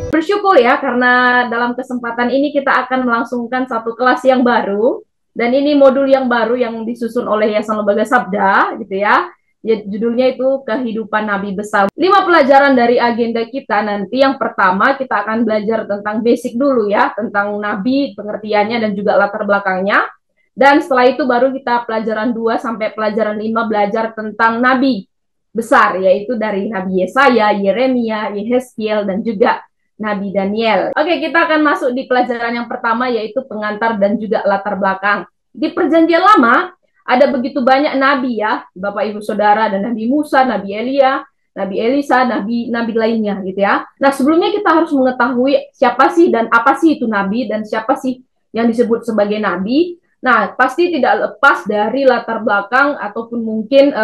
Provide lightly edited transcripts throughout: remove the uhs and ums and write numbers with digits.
Bersyukur ya karena dalam kesempatan ini kita akan melangsungkan satu kelas yang baru dan ini modul yang baru yang disusun oleh Yayasan Lembaga Sabda gitu ya. Ya, judulnya itu Kehidupan Nabi Besar. 5 pelajaran dari agenda kita nanti. Yang pertama kita akan belajar tentang basic dulu ya, tentang Nabi, pengertiannya dan juga latar belakangnya. Dan setelah itu baru kita pelajaran 2 sampai pelajaran 5 belajar tentang Nabi besar, yaitu dari Nabi Yesaya, Yeremia, Yehezkiel, dan juga Nabi Daniel. Oke, kita akan masuk di pelajaran yang pertama, yaitu pengantar dan juga latar belakang. Di perjanjian lama, ada begitu banyak nabi ya, Bapak Ibu Saudara, dan Nabi Musa, Nabi Elia, Nabi Elisa, nabi-nabi lainnya gitu ya. Nah, sebelumnya kita harus mengetahui siapa sih dan apa sih itu nabi dan siapa sih yang disebut sebagai nabi. Nah, pasti tidak lepas dari latar belakang ataupun mungkin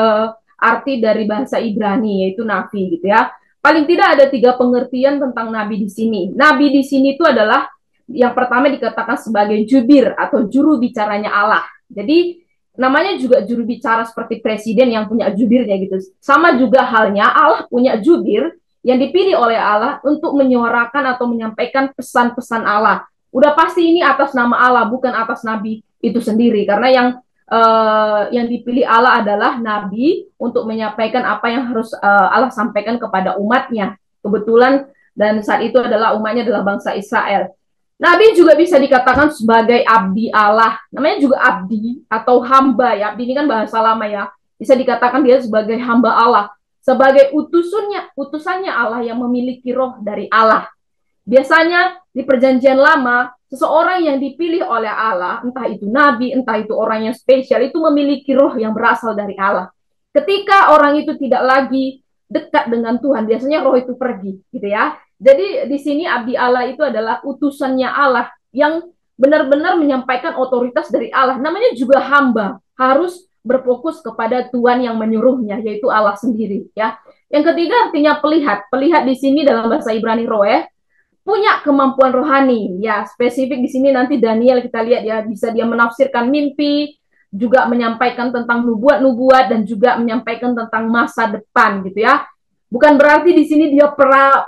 arti dari bahasa Ibrani, yaitu nabi gitu ya. Paling tidak ada 3 pengertian tentang nabi di sini. Nabi di sini itu adalah yang pertama dikatakan sebagai jubir atau juru bicaranya Allah. Jadi namanya juga juru bicara seperti presiden yang punya jubirnya gitu. Sama juga halnya Allah punya jubir yang dipilih oleh Allah untuk menyuarakan atau menyampaikan pesan-pesan Allah. Udah pasti ini atas nama Allah, bukan atas nabi itu sendiri. Karena yang dipilih Allah adalah nabi untuk menyampaikan apa yang harus Allah sampaikan kepada umatnya. Kebetulan dan saat itu adalah umatnya adalah bangsa Israel. Nabi juga bisa dikatakan sebagai abdi Allah. Namanya juga abdi atau hamba ya. Abdi ini kan bahasa lama ya. Bisa dikatakan dia sebagai hamba Allah. Sebagai utusannya Allah yang memiliki roh dari Allah. Biasanya di perjanjian lama, seseorang yang dipilih oleh Allah, entah itu nabi, entah itu orang yang spesial, itu memiliki roh yang berasal dari Allah. Ketika orang itu tidak lagi dekat dengan Tuhan, biasanya roh itu pergi, gitu ya. Jadi di sini abdi Allah itu adalah utusannya Allah yang benar-benar menyampaikan otoritas dari Allah. Namanya juga hamba, harus berfokus kepada Tuhan yang menyuruhnya, yaitu Allah sendiri, ya. Yang ketiga artinya pelihat. Pelihat di sini dalam bahasa Ibrani roeh, punya kemampuan rohani. Ya, spesifik di sini nanti Daniel kita lihat ya, bisa dia menafsirkan mimpi, juga menyampaikan tentang nubuat-nubuat dan juga menyampaikan tentang masa depan gitu ya. Bukan berarti di sini dia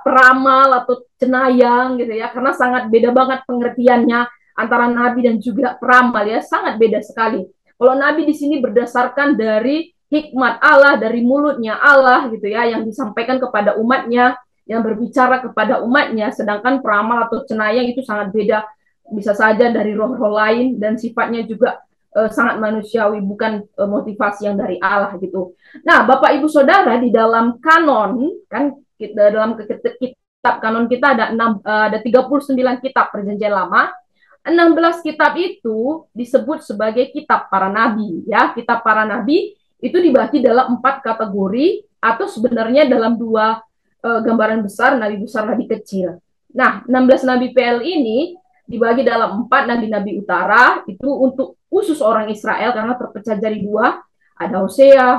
peramal atau cenayang gitu ya, karena sangat beda banget pengertiannya antara nabi dan juga peramal ya, sangat beda sekali. Kalau nabi di sini berdasarkan dari hikmat Allah, dari mulutnya Allah gitu ya, yang disampaikan kepada umatnya, yang berbicara kepada umatnya, sedangkan peramal atau cenayang itu sangat beda, bisa saja dari roh-roh lain dan sifatnya juga sangat manusiawi, bukan motivasi yang dari Allah gitu. Nah, Bapak Ibu Saudara, di dalam kanon kan dalam kitab kanon kita ada 39 kitab perjanjian lama. 16 kitab itu disebut sebagai kitab para nabi ya. Kitab para nabi itu dibagi dalam 4 kategori atau sebenarnya dalam 2 gambaran besar, nabi besar, nabi kecil. Nah, 16 nabi PL ini dibagi dalam 4 nabi-nabi utara, itu untuk khusus orang Israel karena terpecah jadi 2. Ada Hosea,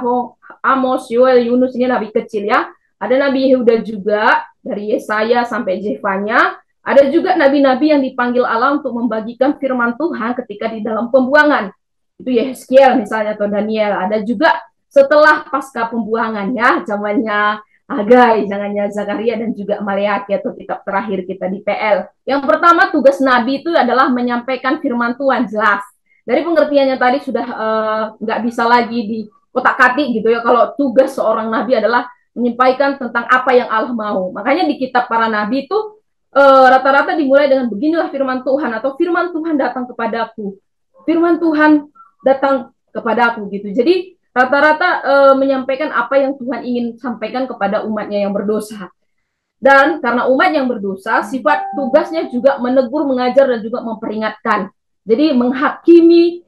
Amos, Yoel, Yunus, ini nabi kecil ya. Ada nabi Yehuda juga, dari Yesaya sampai Zefanya. Ada juga nabi-nabi yang dipanggil Allah untuk membagikan firman Tuhan ketika di dalam pembuangan. Itu Yehezkiel misalnya atau Daniel. Ada juga setelah pasca pembuangan ya, zamannya Hagai, jangannya Zakaria dan juga Maleaki atau kitab terakhir kita di PL. Yang pertama, tugas nabi itu adalah menyampaikan firman Tuhan, jelas. Dari pengertiannya tadi sudah nggak bisa lagi di kotak-katik gitu ya, kalau tugas seorang nabi adalah menyampaikan tentang apa yang Allah mau. Makanya di kitab para nabi itu rata-rata dimulai dengan beginilah firman Tuhan, atau firman Tuhan datang kepadaku. Firman Tuhan datang kepadaku gitu. Jadi rata-rata menyampaikan apa yang Tuhan ingin sampaikan kepada umatnya yang berdosa. Dan karena umat yang berdosa, sifat tugasnya juga menegur, mengajar, dan juga memperingatkan. Jadi menghakimi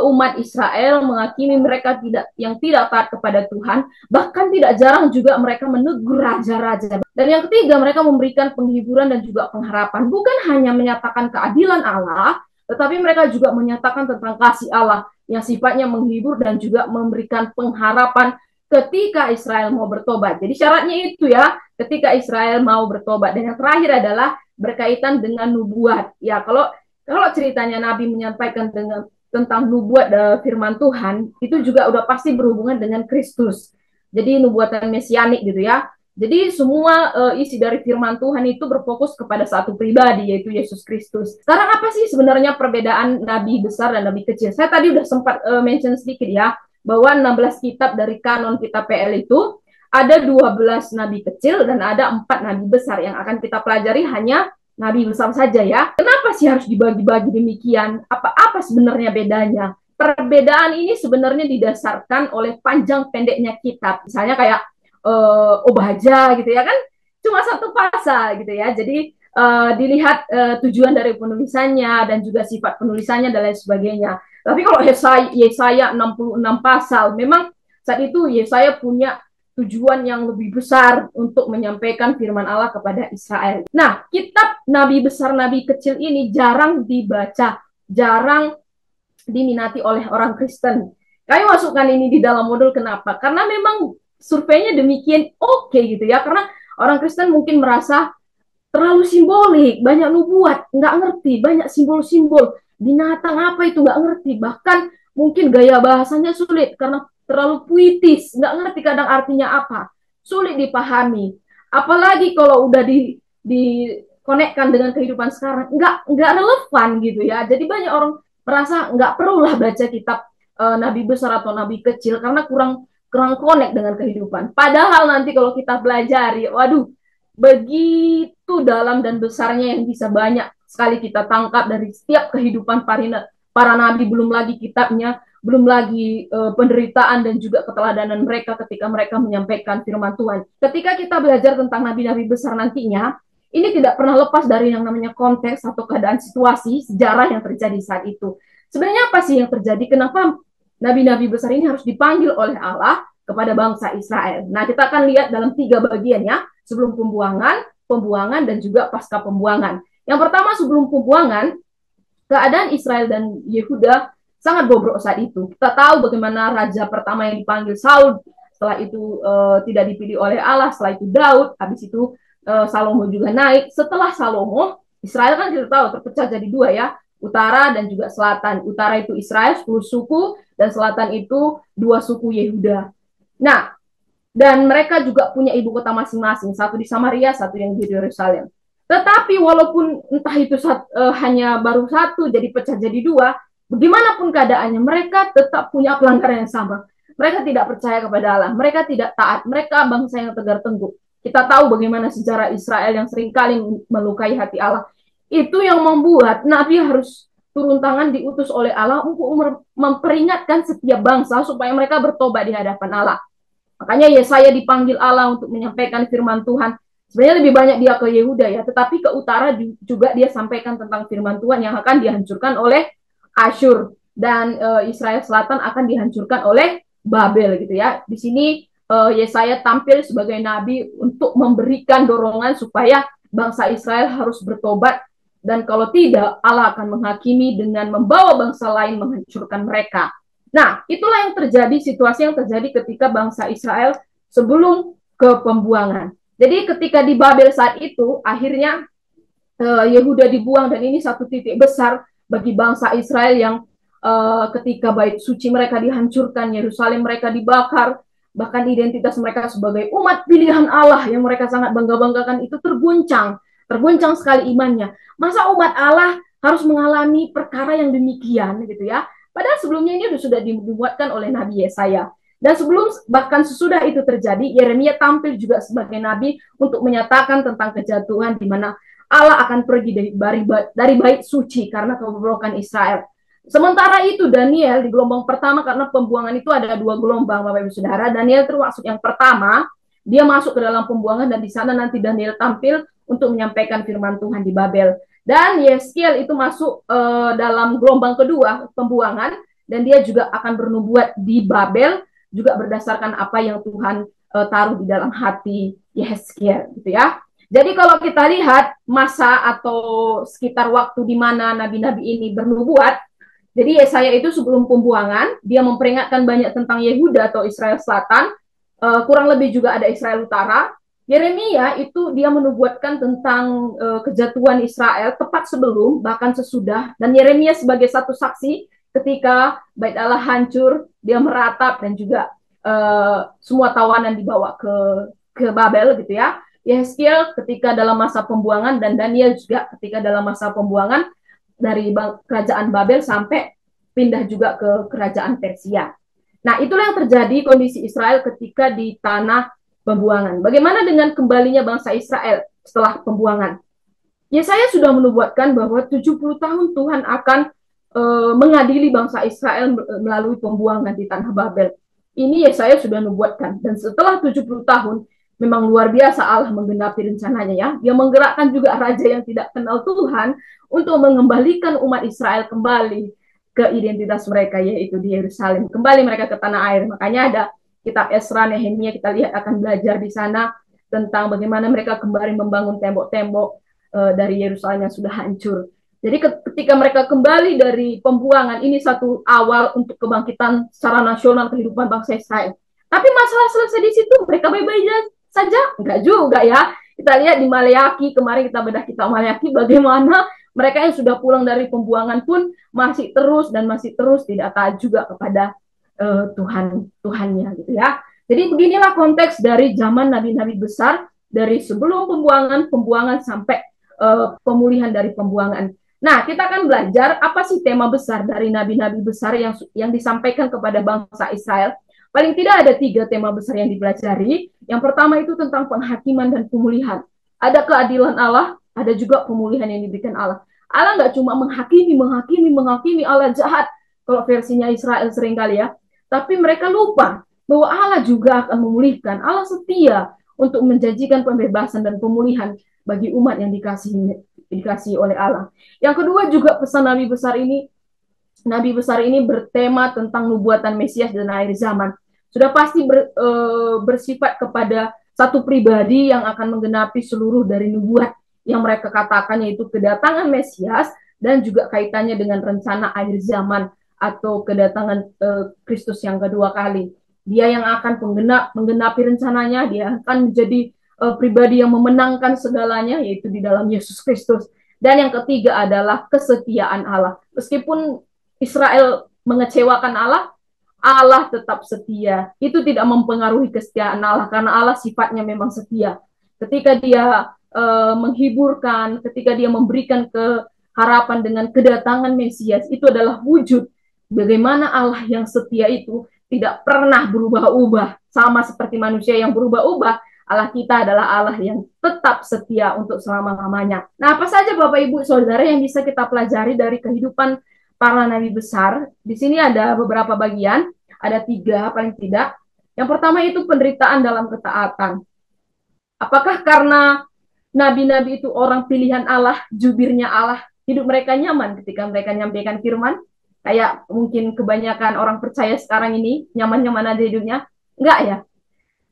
umat Israel, menghakimi mereka yang tidak taat kepada Tuhan, bahkan tidak jarang juga mereka menegur raja-raja. Dan yang ketiga, mereka memberikan penghiburan dan juga pengharapan. Bukan hanya menyatakan keadilan Allah, tetapi mereka juga menyatakan tentang kasih Allah yang sifatnya menghibur dan juga memberikan pengharapan ketika Israel mau bertobat. Jadi syaratnya itu ya, ketika Israel mau bertobat. Dan yang terakhir adalah berkaitan dengan nubuat. Ya, kalau ceritanya Nabi menyampaikan tentang nubuat firman Tuhan, itu juga udah pasti berhubungan dengan Kristus. Jadi nubuatan mesianik gitu ya. Jadi semua isi dari firman Tuhan itu berfokus kepada satu pribadi, yaitu Yesus Kristus. Sekarang apa sih sebenarnya perbedaan nabi besar dan nabi kecil? Saya tadi udah sempat mention sedikit ya, bahwa 16 kitab dari kanon kitab PL itu ada 12 nabi kecil dan ada 4 nabi besar. Yang akan kita pelajari hanya nabi besar saja ya. Kenapa sih harus dibagi-bagi demikian? Apa sebenarnya bedanya? Perbedaan ini sebenarnya didasarkan oleh panjang pendeknya kitab. Misalnya kayak Obaja gitu ya kan, cuma satu pasal gitu ya. Jadi dilihat tujuan dari penulisannya dan juga sifat penulisannya dan lain sebagainya. Tapi kalau Yesaya 66 pasal, memang saat itu Yesaya punya tujuan yang lebih besar untuk menyampaikan firman Allah kepada Israel. Nah, kitab nabi besar, nabi kecil ini jarang dibaca, jarang diminati oleh orang Kristen. Kami masukkan ini di dalam modul, kenapa? Karena memang surveinya demikian oke gitu ya, karena orang Kristen mungkin merasa terlalu simbolik, banyak nubuat, nggak ngerti, banyak simbol-simbol, binatang apa itu nggak ngerti, bahkan mungkin gaya bahasanya sulit karena terlalu puitis, nggak ngerti kadang artinya apa, sulit dipahami. Apalagi kalau udah konekkan dengan kehidupan sekarang, nggak relevan gitu ya. Jadi banyak orang merasa nggak perlulah baca kitab nabi besar atau nabi kecil karena kurang kurang connect dengan kehidupan. Padahal nanti kalau kita belajar, waduh, begitu dalam dan besarnya yang bisa banyak sekali kita tangkap dari setiap kehidupan para nabi, belum lagi kitabnya, belum lagi penderitaan dan juga keteladanan mereka ketika mereka menyampaikan firman Tuhan. Ketika kita belajar tentang nabi-nabi besar nantinya, ini tidak pernah lepas dari yang namanya konteks atau keadaan situasi sejarah yang terjadi saat itu. Sebenarnya apa sih yang terjadi? Kenapa nabi-nabi besar ini harus dipanggil oleh Allah kepada bangsa Israel? Nah, kita akan lihat dalam 3 bagian ya, sebelum pembuangan, pembuangan, dan juga pasca pembuangan. Yang pertama, sebelum pembuangan, keadaan Israel dan Yehuda sangat bobrok saat itu. Kita tahu bagaimana raja pertama yang dipanggil Saul, setelah itu tidak dipilih oleh Allah, setelah itu Daud, habis itu Salomo juga naik. Setelah Salomo, Israel kan kita tahu terpecah jadi 2 ya, utara dan juga selatan. Utara itu Israel 10 suku dan selatan itu 2 suku Yehuda. Nah, dan mereka juga punya ibu kota masing-masing, satu di Samaria, satu yang di Yerusalem. Tetapi walaupun entah itu hanya baru satu jadi pecah jadi 2, bagaimanapun keadaannya, mereka tetap punya pelanggaran yang sama. Mereka tidak percaya kepada Allah, mereka tidak taat, mereka bangsa yang tegar tengkuk. Kita tahu bagaimana sejarah Israel yang seringkali melukai hati Allah. Itu yang membuat Nabi harus turun tangan diutus oleh Allah untuk memperingatkan setiap bangsa supaya mereka bertobat di hadapan Allah. Makanya Yesaya dipanggil Allah untuk menyampaikan firman Tuhan. Sebenarnya lebih banyak dia ke Yehuda ya, tetapi ke utara juga dia sampaikan tentang firman Tuhan yang akan dihancurkan oleh Asyur, dan Israel Selatan akan dihancurkan oleh Babel gitu ya. Di sini Yesaya tampil sebagai nabi untuk memberikan dorongan supaya bangsa Israel harus bertobat, dan kalau tidak Allah akan menghakimi dengan membawa bangsa lain menghancurkan mereka. Nah, itulah yang terjadi, situasi yang terjadi ketika bangsa Israel sebelum ke pembuangan. Jadi ketika di Babel saat itu, akhirnya Yehuda dibuang, dan ini satu titik besar bagi bangsa Israel yang ketika bait suci mereka dihancurkan, Yerusalem mereka dibakar, bahkan identitas mereka sebagai umat pilihan Allah yang mereka sangat bangga-banggakan itu terguncang sekali imannya. Masa umat Allah harus mengalami perkara yang demikian gitu ya? Padahal sebelumnya ini sudah dibuatkan oleh Nabi Yesaya. Dan sebelum, bahkan sesudah itu terjadi, Yeremia tampil juga sebagai nabi untuk menyatakan tentang kejatuhan di mana Allah akan pergi dari bait suci karena kebobrokan Israel. Sementara itu Daniel di gelombang pertama, karena pembuangan itu ada 2 gelombang, Bapak Ibu Saudara. Daniel termasuk yang pertama, dia masuk ke dalam pembuangan, dan di sana nanti Daniel tampil untuk menyampaikan firman Tuhan di Babel. Dan Yeskiel itu masuk dalam gelombang kedua, pembuangan, dan dia juga akan bernubuat di Babel, juga berdasarkan apa yang Tuhan taruh di dalam hati Yeskiel gitu ya. Jadi kalau kita lihat masa atau sekitar waktu di mana nabi-nabi ini bernubuat, jadi Yesaya itu sebelum pembuangan, dia memperingatkan banyak tentang Yehuda atau Israel Selatan, kurang lebih juga ada Israel Utara. Yeremia itu dia menubuatkan tentang kejatuhan Israel tepat sebelum, bahkan sesudah, dan Yeremia sebagai satu saksi ketika bait Allah hancur, dia meratap, dan juga semua tawanan dibawa ke ke Babel gitu ya. Yehezkiel ketika dalam masa pembuangan dan Daniel juga ketika dalam masa pembuangan dari kerajaan Babel sampai pindah juga ke kerajaan Persia. Nah, itulah yang terjadi kondisi Israel ketika di tanah pembuangan. Bagaimana dengan kembalinya bangsa Israel setelah pembuangan? Yesaya sudah menubuatkan bahwa 70 tahun Tuhan akan mengadili bangsa Israel melalui pembuangan di tanah Babel. Ini Yesaya sudah menubuatkan. Dan setelah 70 tahun, memang luar biasa Allah menggenapi rencananya ya. Dia menggerakkan juga raja yang tidak kenal Tuhan untuk mengembalikan umat Israel kembali ke identitas mereka, yaitu di Yerusalem. Kembali mereka ke tanah air. Makanya ada kitab Esra, Nehemia, kita lihat akan belajar di sana tentang bagaimana mereka kembali membangun tembok-tembok dari Yerusalem yang sudah hancur. Jadi ketika mereka kembali dari pembuangan, ini satu awal untuk kebangkitan secara nasional kehidupan bangsa Israel. Tapi masalah selesai di situ, mereka baik-baik saja? Enggak juga ya. Kita lihat di Maleaki, kemarin kita bedah kitab Maleaki, bagaimana mereka yang sudah pulang dari pembuangan pun masih terus tidak taat juga kepada Tuhannya gitu ya. Jadi beginilah konteks dari zaman nabi-nabi besar, dari sebelum pembuangan sampai pemulihan dari pembuangan. Nah, kita akan belajar apa sih tema besar dari nabi-nabi besar yang disampaikan kepada bangsa Israel. Paling tidak ada 3 tema besar yang dipelajari. Yang pertama itu tentang penghakiman dan pemulihan. Ada keadilan Allah, ada juga pemulihan yang diberikan Allah. Allah nggak cuma menghakimi, Allah jahat. Kalau versinya Israel seringkali ya. Tapi mereka lupa bahwa Allah juga akan memulihkan. Allah setia untuk menjanjikan pembebasan dan pemulihan bagi umat yang dikasihi oleh Allah. Yang kedua juga pesan Nabi besar ini bertema tentang nubuatan Mesias dan akhir zaman. Sudah pasti bersifat kepada satu pribadi yang akan menggenapi seluruh dari nubuat yang mereka katakan, yaitu kedatangan Mesias dan juga kaitannya dengan rencana akhir zaman atau kedatangan Kristus yang kedua kali. Dia yang akan menggenapi rencananya, dia akan menjadi pribadi yang memenangkan segalanya, yaitu di dalam Yesus Kristus. Dan yang ketiga adalah kesetiaan Allah. Meskipun Israel mengecewakan Allah, Allah tetap setia. Itu tidak mempengaruhi kesetiaan Allah, karena Allah sifatnya memang setia. Ketika dia menghiburkan, ketika dia memberikan harapan dengan kedatangan Mesias, itu adalah wujud bagaimana Allah yang setia itu tidak pernah berubah-ubah. Sama seperti manusia yang berubah-ubah, Allah kita adalah Allah yang tetap setia untuk selama-lamanya. Nah, apa saja Bapak Ibu Saudara yang bisa kita pelajari dari kehidupan para nabi besar? Di sini ada beberapa bagian, ada 3 paling tidak. Yang pertama itu penderitaan dalam ketaatan. Apakah karena nabi-nabi itu orang pilihan Allah, jubirnya Allah, hidup mereka nyaman ketika mereka menyampaikan firman? Kayak mungkin kebanyakan orang percaya sekarang ini, nyaman-nyaman aja hidupnya. Enggak ya.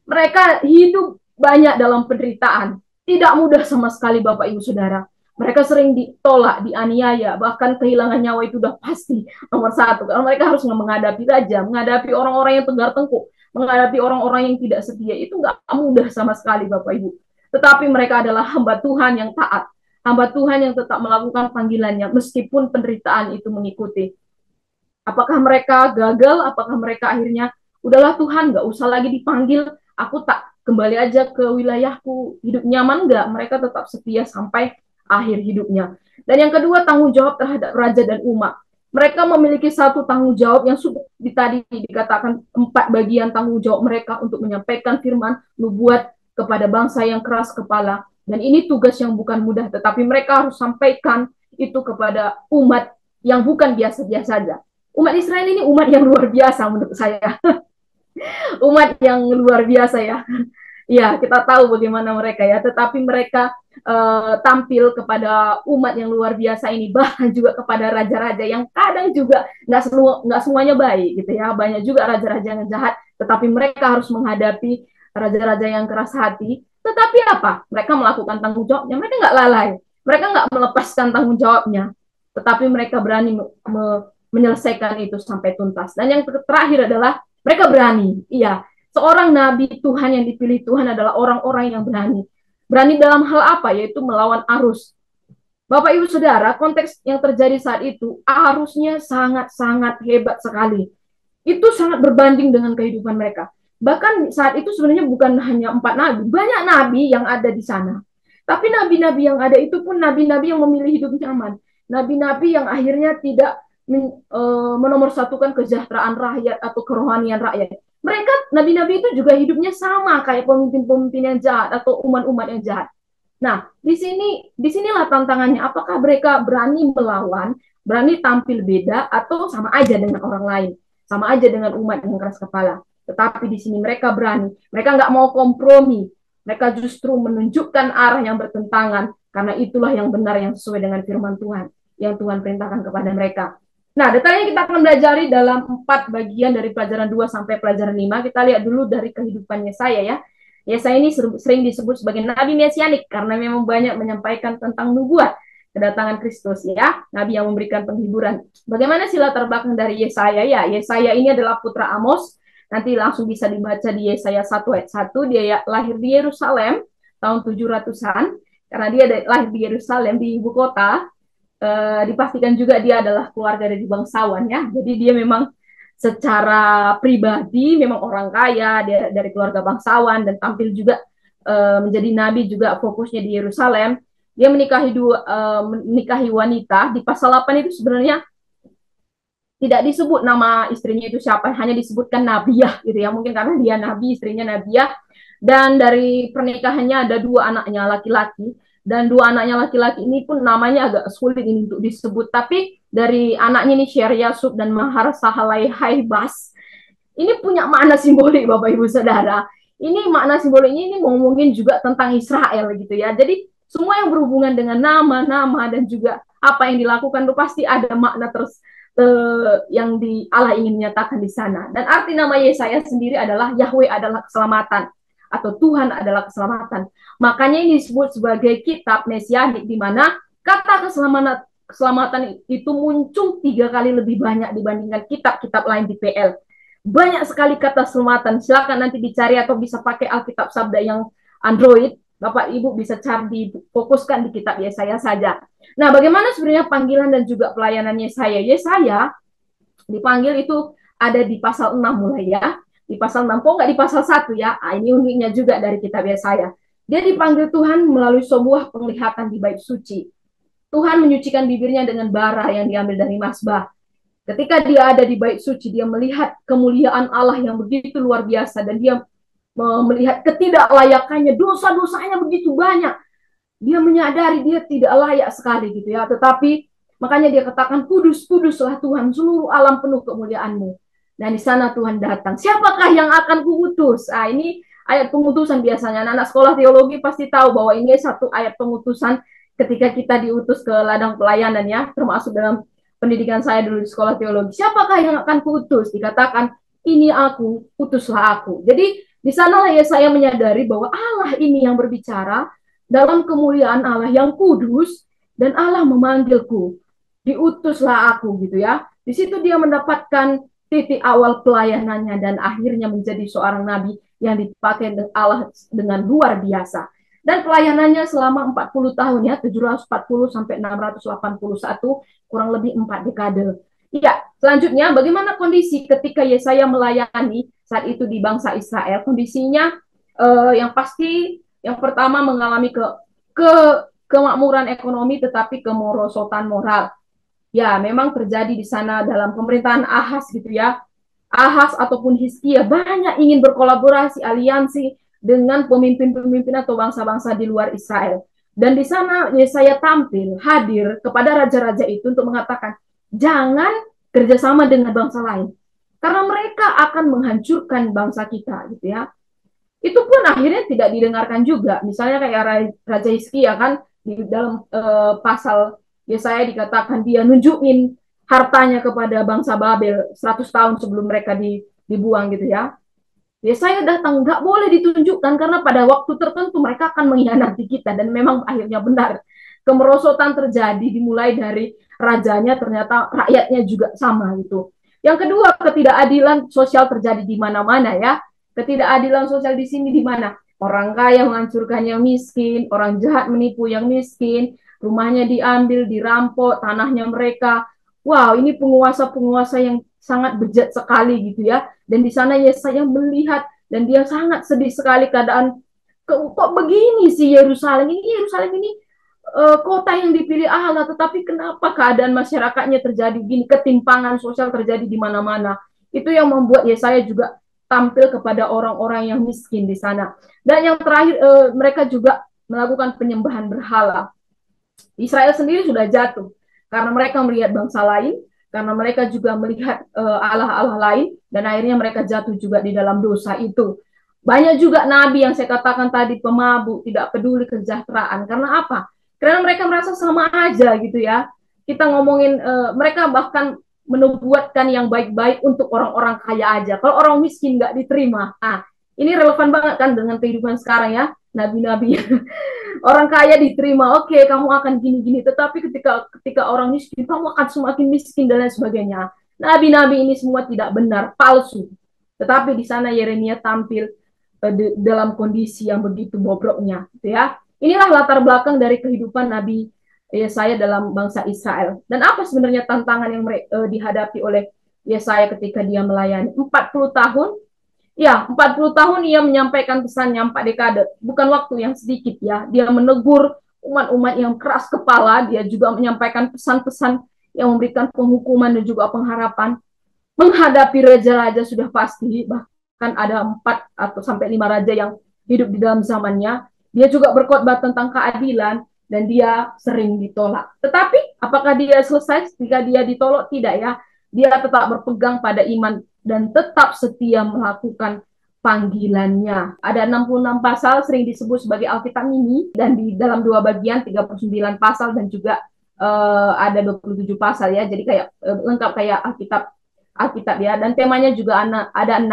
Mereka hidup banyak dalam penderitaan. Tidak mudah sama sekali Bapak Ibu Saudara. Mereka sering ditolak, dianiaya, bahkan kehilangan nyawa itu udah pasti nomor 1. Karena mereka harus menghadapi raja, menghadapi orang-orang yang tegar tengkuk, menghadapi orang-orang yang tidak setia. Itu nggak mudah sama sekali Bapak Ibu. Tetapi mereka adalah hamba Tuhan yang taat. Hamba Tuhan yang tetap melakukan panggilannya meskipun penderitaan itu mengikuti. Apakah mereka gagal? Apakah mereka akhirnya udahlah Tuhan, nggak usah lagi dipanggil, aku tak kembali aja ke wilayahku, hidup nyaman nggak? Mereka tetap setia sampai akhir hidupnya. Dan yang kedua, tanggung jawab terhadap raja dan umat. Mereka memiliki satu tanggung jawab yang sudah tadi dikatakan 4 bagian tanggung jawab mereka untuk menyampaikan firman nubuat kepada bangsa yang keras kepala. Dan ini tugas yang bukan mudah, tetapi mereka harus sampaikan itu kepada umat yang bukan biasa-biasa saja. Umat Israel ini umat yang luar biasa menurut saya. Umat yang luar biasa ya. Ya, kita tahu bagaimana mereka ya, tetapi mereka tampil kepada umat yang luar biasa ini, bahkan juga kepada raja-raja yang kadang juga nggak semuanya baik gitu ya. Banyak juga raja-raja yang jahat, tetapi mereka harus menghadapi raja-raja yang keras hati. Tetapi apa? Mereka melakukan tanggung jawabnya. Mereka nggak lalai. Mereka nggak melepaskan tanggung jawabnya. Tetapi mereka berani menyelesaikan itu sampai tuntas. Dan yang terakhir adalah mereka berani. Iya, seorang nabi Tuhan yang dipilih Tuhan adalah orang-orang yang berani. Berani dalam hal apa? Yaitu melawan arus. Bapak Ibu Saudara, konteks yang terjadi saat itu, arusnya sangat-sangat hebat sekali. Itu sangat berbanding dengan kehidupan mereka. Bahkan saat itu sebenarnya bukan hanya 4 nabi, banyak nabi yang ada di sana. Tapi nabi-nabi yang ada itu pun nabi-nabi yang memilih hidup nyaman. Nabi-nabi yang akhirnya tidak menomorsatukan kesejahteraan rakyat atau kerohanian rakyat. Mereka, nabi-nabi itu juga hidupnya sama kayak pemimpin-pemimpin yang jahat atau umat-umat yang jahat. Nah, disinilah tantangannya. Apakah mereka berani melawan, berani tampil beda, atau sama aja dengan orang lain, sama aja dengan umat yang keras kepala. Tetapi di sini mereka berani, mereka nggak mau kompromi, mereka justru menunjukkan arah yang bertentangan, karena itulah yang benar yang sesuai dengan firman Tuhan, yang Tuhan perintahkan kepada mereka. Nah, detailnya kita akan belajar dalam 4 bagian dari pelajaran 2 sampai pelajaran 5. Kita lihat dulu dari kehidupannya saya ya. Yesaya ini sering disebut sebagai nabi mesianik karena memang banyak menyampaikan tentang nubuat kedatangan Kristus ya, nabi yang memberikan penghiburan. Bagaimana sih latar belakang dari Yesaya ya? Yesaya ini adalah putra Amos. Nanti langsung bisa dibaca di Yesaya 1 ayat 1. Dia lahir di Yerusalem tahun 700-an. Karena dia lahir di Yerusalem, di ibu kota. Dipastikan juga dia adalah keluarga dari bangsawan ya. Jadi dia memang secara pribadi memang orang kaya, dia dari keluarga bangsawan dan tampil juga menjadi nabi juga fokusnya di Yerusalem. Dia menikahi wanita. Di pasal 8 itu sebenarnya tidak disebut nama istrinya itu siapa, hanya disebutkan Nabiah gitu ya. Mungkin karena dia nabi, istrinya Nabiah. Dan dari pernikahannya ada 2 anaknya laki-laki. Dan 2 anaknya laki-laki ini pun namanya agak sulit ini untuk disebut. Tapi dari anaknya ini Sher-Yasub dan Mahar Sahalai Haibas, ini punya makna simbolik Bapak Ibu Saudara. Ini makna simboliknya ini ngomongin juga tentang Israel gitu ya. Jadi semua yang berhubungan dengan nama-nama dan juga apa yang dilakukan itu pasti ada makna terus yang Allah ingin menyatakan di sana. Dan arti nama Yesaya sendiri adalah Yahweh adalah keselamatan atau Tuhan adalah keselamatan. Makanya ini disebut sebagai kitab mesianik di mana kata keselamatan itu muncul 3 kali lebih banyak dibandingkan kitab-kitab lain di PL. Banyak sekali kata keselamatan. Silakan nanti dicari atau bisa pakai Alkitab Sabda yang Android. Bapak Ibu bisa cari, difokuskan di kitab Yesaya saja. Nah, bagaimana sebenarnya panggilan dan juga pelayanan Yesaya? Yesaya dipanggil itu ada di pasal 6 mulai ya. Di pasal 6, kok nggak di pasal 1 ya? Ini uniknya juga dari kitab Yesaya. Dia dipanggil Tuhan melalui sebuah penglihatan di bait suci. Tuhan menyucikan bibirnya dengan bara yang diambil dari mazbah. Ketika dia ada di bait suci, dia melihat kemuliaan Allah yang begitu luar biasa dan dia melihat ketidaklayakannya, dosa-dosanya begitu banyak. Dia menyadari dia tidak layak sekali gitu ya. Tetapi makanya dia katakan, kudus, kuduslah Tuhan, seluruh alam penuh kemuliaan-Mu. Dan di sana Tuhan datang. Siapakah yang akan kuutus? Ini ayat pengutusan biasanya. Anak sekolah teologi pasti tahu bahwa ini satu ayat pengutusan ketika kita diutus ke ladang pelayanan ya, termasuk dalam pendidikan saya dulu di sekolah teologi. Siapakah yang akan kuutus? Dikatakan, ini aku, utuslah aku. Jadi di sanalah ya saya menyadari bahwa Allah ini yang berbicara dalam kemuliaan Allah yang kudus dan Allah memanggilku. Diutuslah aku gitu ya. Di situ dia mendapatkan titik awal pelayanannya dan akhirnya menjadi seorang nabi yang dipakai Allah dengan luar biasa. Dan pelayanannya selama 40 tahun ya, 740 sampai 681, kurang lebih 4 dekade. Ya, selanjutnya bagaimana kondisi ketika Yesaya melayani saat itu di bangsa Israel? Kondisinya yang pasti yang pertama mengalami kemakmuran ekonomi tetapi kemerosotan moral. Ya, memang terjadi di sana dalam pemerintahan Ahaz gitu ya. Ahaz ataupun Hizkia banyak ingin berkolaborasi, aliansi dengan pemimpin-pemimpin atau bangsa-bangsa di luar Israel. Dan di sana Yesaya tampil, hadir kepada raja-raja itu untuk mengatakan, jangan kerjasama dengan bangsa lain. Karena mereka akan menghancurkan bangsa kita gitu ya. Itu pun akhirnya tidak didengarkan juga. Misalnya kayak Raja Hizkia kan, di dalam pasal Yesaya dikatakan dia nunjukin hartanya kepada bangsa Babel 100 tahun sebelum mereka dibuang gitu ya. Yesaya datang, nggak boleh ditunjukkan karena pada waktu tertentu mereka akan mengkhianati kita dan memang akhirnya benar. Kemerosotan terjadi dimulai dari rajanya, ternyata rakyatnya juga sama gitu. Yang kedua, ketidakadilan sosial terjadi di mana-mana ya. Ketidakadilan sosial di sini di mana? Orang kaya menghancurkan yang miskin, orang jahat menipu yang miskin, rumahnya diambil, dirampok, tanahnya mereka. Wow, ini penguasa-penguasa yang sangat bejat sekali gitu ya. Dan di sana Yesaya melihat dan dia sangat sedih sekali keadaan, kok begini sih Yerusalem ini kota yang dipilih Allah, tetapi kenapa keadaan masyarakatnya terjadi gini, ketimpangan sosial terjadi di mana-mana. Itu yang membuat Yesaya juga tampil kepada orang-orang yang miskin di sana. Dan yang terakhir, mereka juga melakukan penyembahan berhala. Israel sendiri sudah jatuh karena mereka melihat bangsa lain, karena mereka juga melihat Allah-Allah lain, dan akhirnya mereka jatuh juga di dalam dosa itu. Banyak juga nabi yang saya katakan tadi pemabuk, tidak peduli kesejahteraan. Karena apa? Karena mereka merasa sama aja gitu ya. Kita ngomongin mereka bahkan menubuatkan yang baik-baik untuk orang-orang kaya aja. Kalau orang miskin nggak diterima. Ah, ini relevan banget kan dengan kehidupan sekarang ya, nabi-nabi. Orang kaya diterima, oke, kamu akan gini-gini, tetapi ketika orang miskin, kamu akan semakin miskin dan lain sebagainya. Nabi-nabi ini semua tidak benar, palsu. Tetapi di sana Yeremia tampil dalam kondisi yang begitu bobroknya, gitu ya. Inilah latar belakang dari kehidupan Nabi Yesaya dalam bangsa Israel. Dan apa sebenarnya tantangan yang dihadapi oleh Yesaya ketika dia melayani 40 tahun. Ya, 40 tahun ia menyampaikan pesannya 4 dekade. Bukan waktu yang sedikit ya. Dia menegur umat-umat yang keras kepala. Dia juga menyampaikan pesan-pesan yang memberikan penghukuman dan juga pengharapan. Menghadapi raja-raja sudah pasti. Bahkan ada 4 atau sampai 5 raja yang hidup di dalam zamannya. Dia juga berkhotbah tentang keadilan dan dia sering ditolak. Tetapi apakah dia selesai ketika dia ditolak? Tidak ya. Dia tetap berpegang pada iman dan tetap setia melakukan panggilannya. Ada 66 pasal sering disebut sebagai Alkitab mini, dan di dalam 2 bagian 39 pasal dan juga ada 27 pasal ya. Jadi kayak lengkap kayak Alkitab ya. Dan temanya juga ada 6,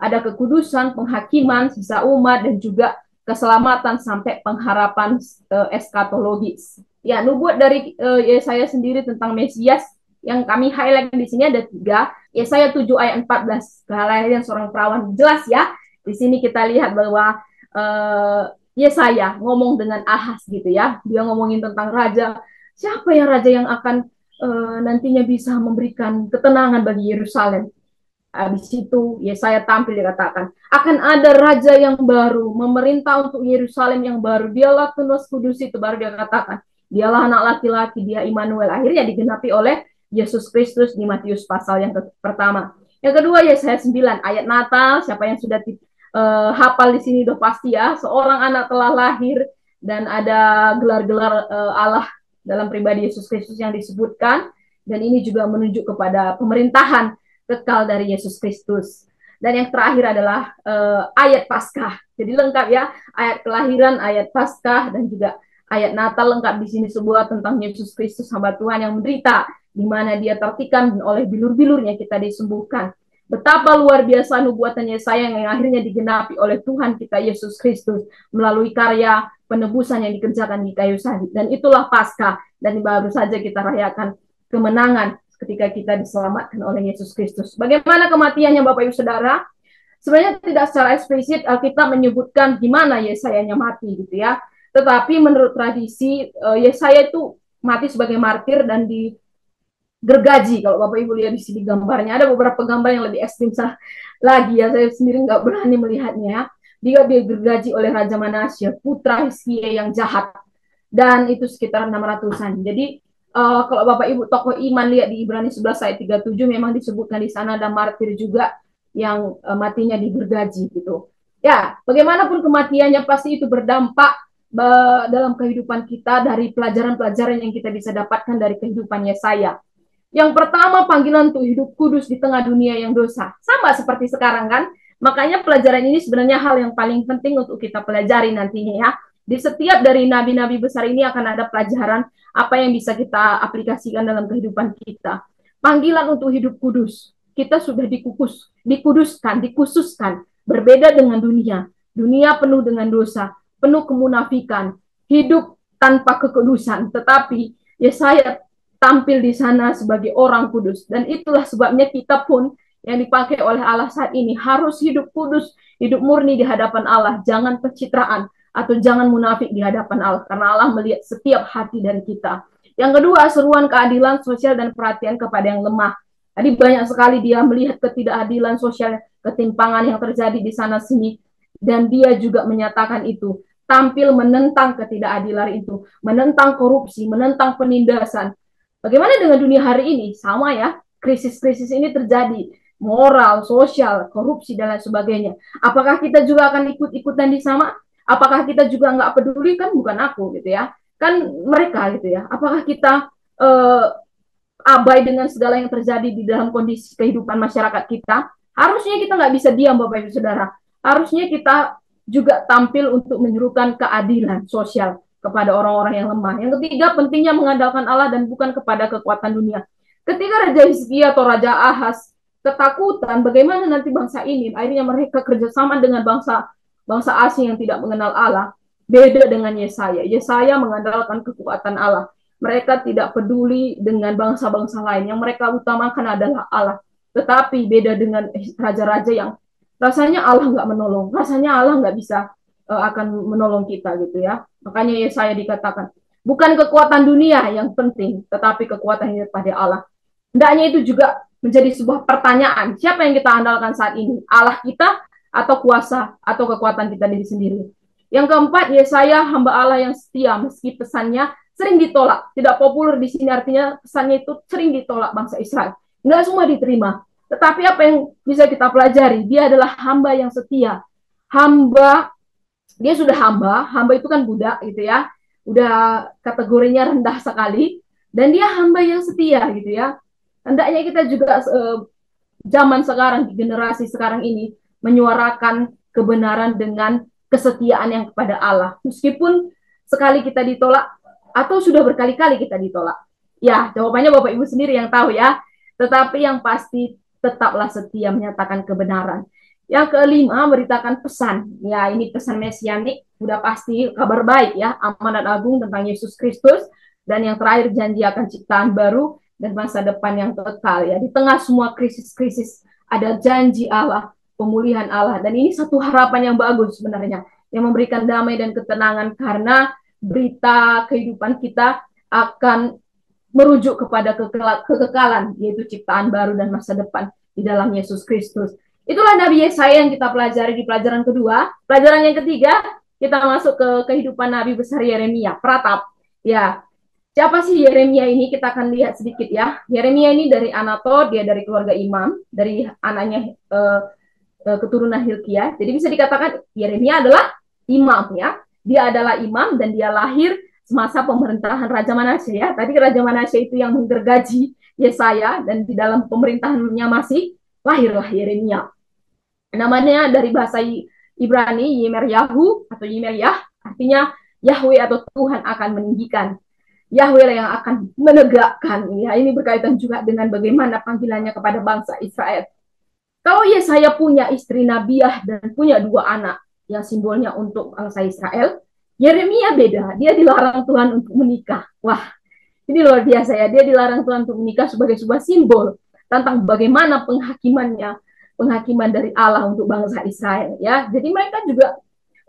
ada kekudusan, penghakiman, sisa umat, dan juga keselamatan sampai pengharapan eskatologis. Ya, nubuat dari Yesaya sendiri tentang Mesias yang kami highlight di sini ada 3. Yesaya 7 ayat 14, kelahiran seorang perawan. Jelas ya, di sini kita lihat bahwa Yesaya ngomong dengan Ahaz gitu ya. Dia ngomongin tentang raja. Siapa yang raja yang akan nantinya bisa memberikan ketenangan bagi Yerusalem? Habis itu Yesaya tampil dikatakan, akan ada raja yang baru, memerintah untuk Yerusalem yang baru. Dialah Tunas Kudus itu, baru dia katakan. Dialah anak laki-laki, dia Immanuel. Akhirnya digenapi oleh Yesus Kristus di Matius pasal yang pertama. Yang kedua Yesaya 9 ayat Natal. Siapa yang sudah hafal di sini udah pasti ya. Seorang anak telah lahir dan ada gelar-gelar Allah dalam pribadi Yesus Kristus yang disebutkan. Dan ini juga menunjuk kepada pemerintahan kekal dari Yesus Kristus. Dan yang terakhir adalah ayat Paskah. Jadi lengkap ya, ayat kelahiran, ayat Paskah, dan juga ayat Natal lengkap di sini, sebuah tentang Yesus Kristus hamba Tuhan yang menderita, di mana dia tertikam dan oleh bilur-bilurnya kita disembuhkan. Betapa luar biasa nubuatan Yesaya yang akhirnya digenapi oleh Tuhan kita Yesus Kristus melalui karya penebusan yang dikerjakan di kayu salib. Dan itulah Paskah, dan baru saja kita rayakan kemenangan ketika kita diselamatkan oleh Yesus Kristus. Bagaimana kematiannya Bapak Ibu Saudara? Sebenarnya tidak secara eksplisit Alkitab menyebutkan gimana Yesayanya mati gitu ya. Tetapi menurut tradisi Yesaya itu mati sebagai martir dan digergaji. Kalau Bapak Ibu lihat di sini gambarnya, ada beberapa gambar yang lebih ekstrim lagi ya. Saya sendiri nggak berani melihatnya. Dia digergaji oleh Raja Manasya, putra Hizkia yang jahat. Dan itu sekitar 600-an. Jadi kalau Bapak Ibu tokoh iman lihat di Ibrani 11 ayat 37 memang disebutkan di sana ada martir juga yang matinya digergaji gitu. Ya, bagaimanapun kematiannya pasti itu berdampak dalam kehidupan kita dari pelajaran-pelajaran yang kita bisa dapatkan dari kehidupan Yesaya. Yang pertama, panggilan untuk hidup kudus di tengah dunia yang dosa. Sama seperti sekarang kan? Makanya pelajaran ini sebenarnya hal yang paling penting untuk kita pelajari nantinya ya. Di setiap dari nabi-nabi besar ini akan ada pelajaran apa yang bisa kita aplikasikan dalam kehidupan kita. Panggilan untuk hidup kudus. Kita sudah dikhususkan, berbeda dengan dunia. Dunia penuh dengan dosa, penuh kemunafikan, hidup tanpa kekudusan. Tetapi Yesaya tampil di sana sebagai orang kudus. Dan itulah sebabnya kita pun yang dipakai oleh Allah saat ini harus hidup kudus, hidup murni di hadapan Allah. Jangan pencitraan atau jangan munafik di hadapan Allah, karena Allah melihat setiap hati dari kita. Yang kedua, seruan keadilan sosial dan perhatian kepada yang lemah. Tadi banyak sekali dia melihat ketidakadilan sosial, ketimpangan yang terjadi di sana sini, dan dia juga menyatakan itu, tampil menentang ketidakadilan itu, menentang korupsi, menentang penindasan. Bagaimana dengan dunia hari ini? Sama ya, krisis-krisis ini terjadi, moral, sosial, korupsi, dan lain sebagainya. Apakah kita juga akan ikut-ikutan di sama? Apakah kita juga nggak peduli? Kan bukan aku gitu ya, kan mereka gitu ya. Apakah kita abai dengan segala yang terjadi di dalam kondisi kehidupan masyarakat kita? Harusnya kita nggak bisa diam, Bapak Ibu Saudara. Harusnya kita juga tampil untuk menyerukan keadilan sosial kepada orang-orang yang lemah. Yang ketiga, pentingnya mengandalkan Allah dan bukan kepada kekuatan dunia. Ketika Raja Hizkia atau Raja Ahaz ketakutan bagaimana nanti bangsa ini, akhirnya mereka kerjasama dengan bangsa bangsa asing yang tidak mengenal Allah. Beda dengan Yesaya. Yesaya mengandalkan kekuatan Allah. Mereka tidak peduli dengan bangsa-bangsa lain. Yang mereka utamakan adalah Allah. Tetapi beda dengan raja-raja yang rasanya Allah nggak menolong. Rasanya Allah nggak bisa akan menolong kita gitu ya. Makanya Yesaya dikatakan, bukan kekuatan dunia yang penting, tetapi kekuatan yang daripada Allah. Hendaknya itu juga menjadi sebuah pertanyaan. Siapa yang kita andalkan saat ini? Allah kita atau kuasa atau kekuatan kita diri sendiri? Yang keempat, Yesaya hamba Allah yang setia meski pesannya sering ditolak. Tidak populer di sini artinya pesannya itu sering ditolak bangsa Israel. Nggak semua diterima. Tetapi apa yang bisa kita pelajari? Dia adalah hamba yang setia. Hamba, dia sudah hamba itu kan budak gitu ya. Udah kategorinya rendah sekali. Dan dia hamba yang setia gitu ya. Hendaknya kita juga zaman sekarang, di generasi sekarang ini, menyuarakan kebenaran dengan kesetiaan yang kepada Allah. Meskipun sekali kita ditolak, atau sudah berkali-kali kita ditolak. Ya, jawabannya Bapak Ibu sendiri yang tahu ya. Tetapi yang pasti tetaplah setia menyatakan kebenaran. Yang kelima, beritakan pesan. Ya, ini pesan mesianik, sudah pasti kabar baik ya, amanat agung tentang Yesus Kristus. Dan yang terakhir, janji akan ciptaan baru dan masa depan yang kekal ya. Di tengah semua krisis-krisis ada janji Allah, pemulihan Allah, dan ini satu harapan yang bagus sebenarnya yang memberikan damai dan ketenangan karena berita kehidupan kita akan merujuk kepada kekekalan yaitu ciptaan baru dan masa depan di dalam Yesus Kristus. Itulah Nabi Yesaya yang kita pelajari di pelajaran kedua. Pelajaran yang ketiga, kita masuk ke kehidupan Nabi besar Yeremia, Pratap. Ya, siapa sih Yeremia ini? Kita akan lihat sedikit ya. Yeremia ini dari Anatot, dia dari keluarga imam, dari anaknya keturunan Hilkiah. Jadi bisa dikatakan Yeremia adalah imam ya. Dia adalah imam dan dia lahir semasa pemerintahan Raja Manasye ya. Tadi Raja Manasye itu yang menggergaji Yesaya dan di dalam pemerintahannya masih lahirlah Yeremia. Namanya dari bahasa Ibrani Yemeryahu atau Yemeryah, artinya Yahweh atau Tuhan akan meninggikan. Yahweh yang akan menegakkan. Ya, ini berkaitan juga dengan bagaimana panggilannya kepada bangsa Israel. Kalau Yesaya punya istri Nabiah dan punya dua anak yang simbolnya untuk bangsa Israel, Yeremia beda. Dia dilarang Tuhan untuk menikah. Wah, ini luar biasa ya. Dia dilarang Tuhan untuk menikah sebagai sebuah simbol tentang bagaimana penghakiman dari Allah untuk bangsa Israel. Ya, jadi mereka juga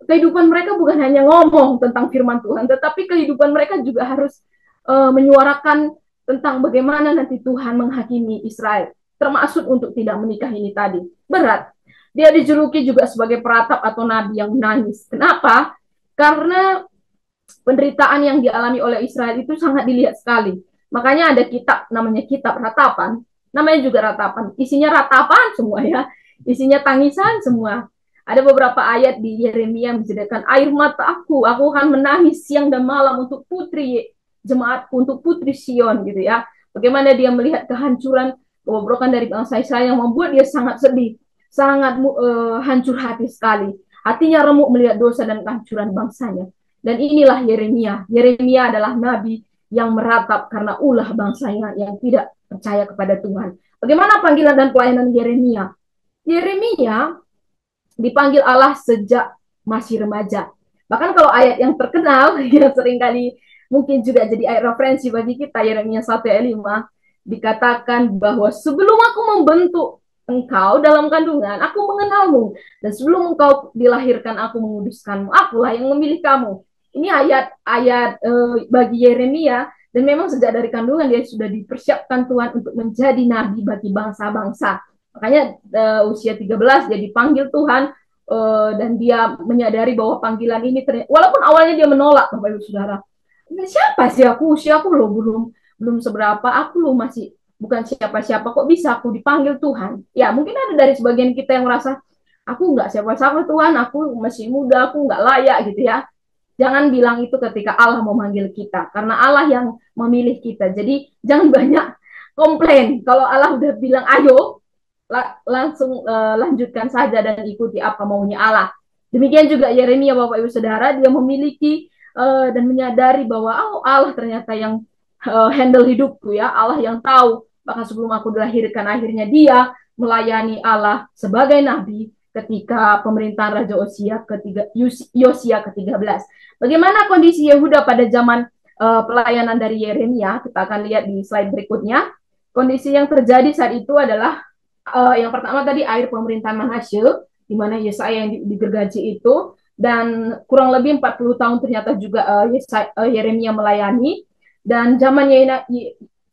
kehidupan mereka bukan hanya ngomong tentang firman Tuhan, tetapi kehidupan mereka juga harus menyuarakan tentang bagaimana nanti Tuhan menghakimi Israel, termasuk untuk tidak menikah ini tadi. Berat. Dia dijuluki juga sebagai peratap atau nabi yang menangis. Kenapa? Karena penderitaan yang dialami oleh Israel itu sangat dilihat sekali. Makanya ada kitab, namanya kitab ratapan. Namanya juga ratapan. Isinya ratapan semua ya. Isinya tangisan semua. Ada beberapa ayat di Yeremia menjadikan air mata aku akan menangis siang dan malam untuk putri jemaat, untuk putri Sion gitu ya. Bagaimana dia melihat kehancuran, kebobrokan dari bangsa Israel yang membuat dia sangat sedih, sangat hancur hati sekali. Hatinya remuk melihat dosa dan kehancuran bangsanya. Dan inilah Yeremia. Yeremia adalah nabi yang meratap karena ulah bangsanya yang tidak percaya kepada Tuhan. Bagaimana panggilan dan pelayanan Yeremia? Yeremia dipanggil Allah sejak masih remaja. Bahkan kalau ayat yang terkenal, yang seringkali mungkin juga jadi ayat referensi bagi kita, Yeremia 1 ayat 5, dikatakan bahwa sebelum aku membentuk engkau dalam kandungan, aku mengenalmu. Dan sebelum engkau dilahirkan, aku menguduskanmu. Akulah yang memilih kamu. Ini ayat-ayat bagi Yeremia Dan memang sejak dari kandungan dia sudah dipersiapkan Tuhan untuk menjadi nabi bagi bangsa-bangsa. Makanya usia 13 dia dipanggil Tuhan, dan dia menyadari bahwa panggilan ini walaupun awalnya dia menolak, Bapak Ibu Saudara. Siapa sih aku? Usia aku loh belum belum seberapa, aku loh masih bukan siapa-siapa, kok bisa aku dipanggil Tuhan? Ya mungkin ada dari sebagian kita yang merasa aku nggak siapa-siapa Tuhan, aku masih muda, aku nggak layak gitu ya. Jangan bilang itu ketika Allah mau manggil kita, karena Allah yang memilih kita. Jadi jangan banyak komplain. Kalau Allah udah bilang ayo, langsung lanjutkan saja dan ikuti apa maunya Allah. Demikian juga Yeremia, Bapak Ibu Saudara, dia memiliki dan menyadari bahwa oh, Allah ternyata yang handle hidupku ya, Allah yang tahu. Bahkan sebelum aku dilahirkan, akhirnya dia melayani Allah sebagai nabi ketika pemerintahan Raja Yosia ke-13. Bagaimana kondisi Yehuda pada zaman pelayanan dari Yeremia? Kita akan lihat di slide berikutnya. Kondisi yang terjadi saat itu adalah yang pertama tadi air pemerintahan Manasye, di mana Yesaya yang digergaji itu, dan kurang lebih 40 tahun ternyata juga Yeremia melayani. Dan zaman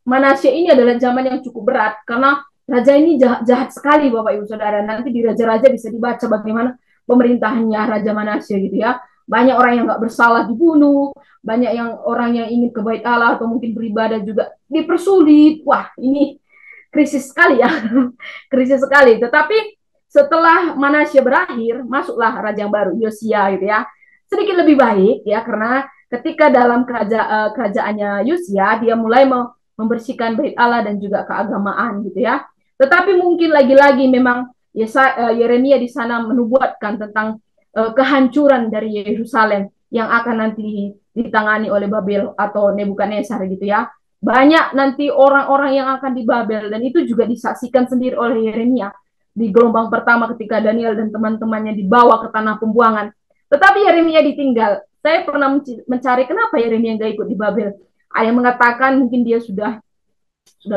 Manasye ini adalah zaman yang cukup berat karena raja ini jahat sekali, Bapak Ibu Saudara. Nanti di Raja-Raja bisa dibaca bagaimana pemerintahannya Raja Manasye gitu ya. Banyak orang yang nggak bersalah dibunuh, banyak yang orang yang ingin ke Bait Allah atau mungkin beribadah juga dipersulit. Wah, ini krisis sekali ya, krisis sekali. Tetapi setelah Manasye berakhir, masuklah raja yang baru, Yosia gitu ya. Sedikit lebih baik ya, karena ketika dalam kerajaannya Yosia, dia mulai membersihkan bait Allah dan juga keagamaan gitu ya. Tetapi mungkin lagi-lagi memang Yeremia di sana menubuatkan tentang kehancuran dari Yerusalem yang akan nanti ditangani oleh Babel atau Nebukadnezar gitu ya. Banyak nanti orang-orang yang akan di Babel, dan itu juga disaksikan sendiri oleh Yeremia di gelombang pertama ketika Daniel dan teman-temannya dibawa ke tanah pembuangan. Tetapi Yeremia ditinggal. Saya pernah mencari kenapa Yeremia nggak ikut di Babel. Ada yang mengatakan mungkin dia sudah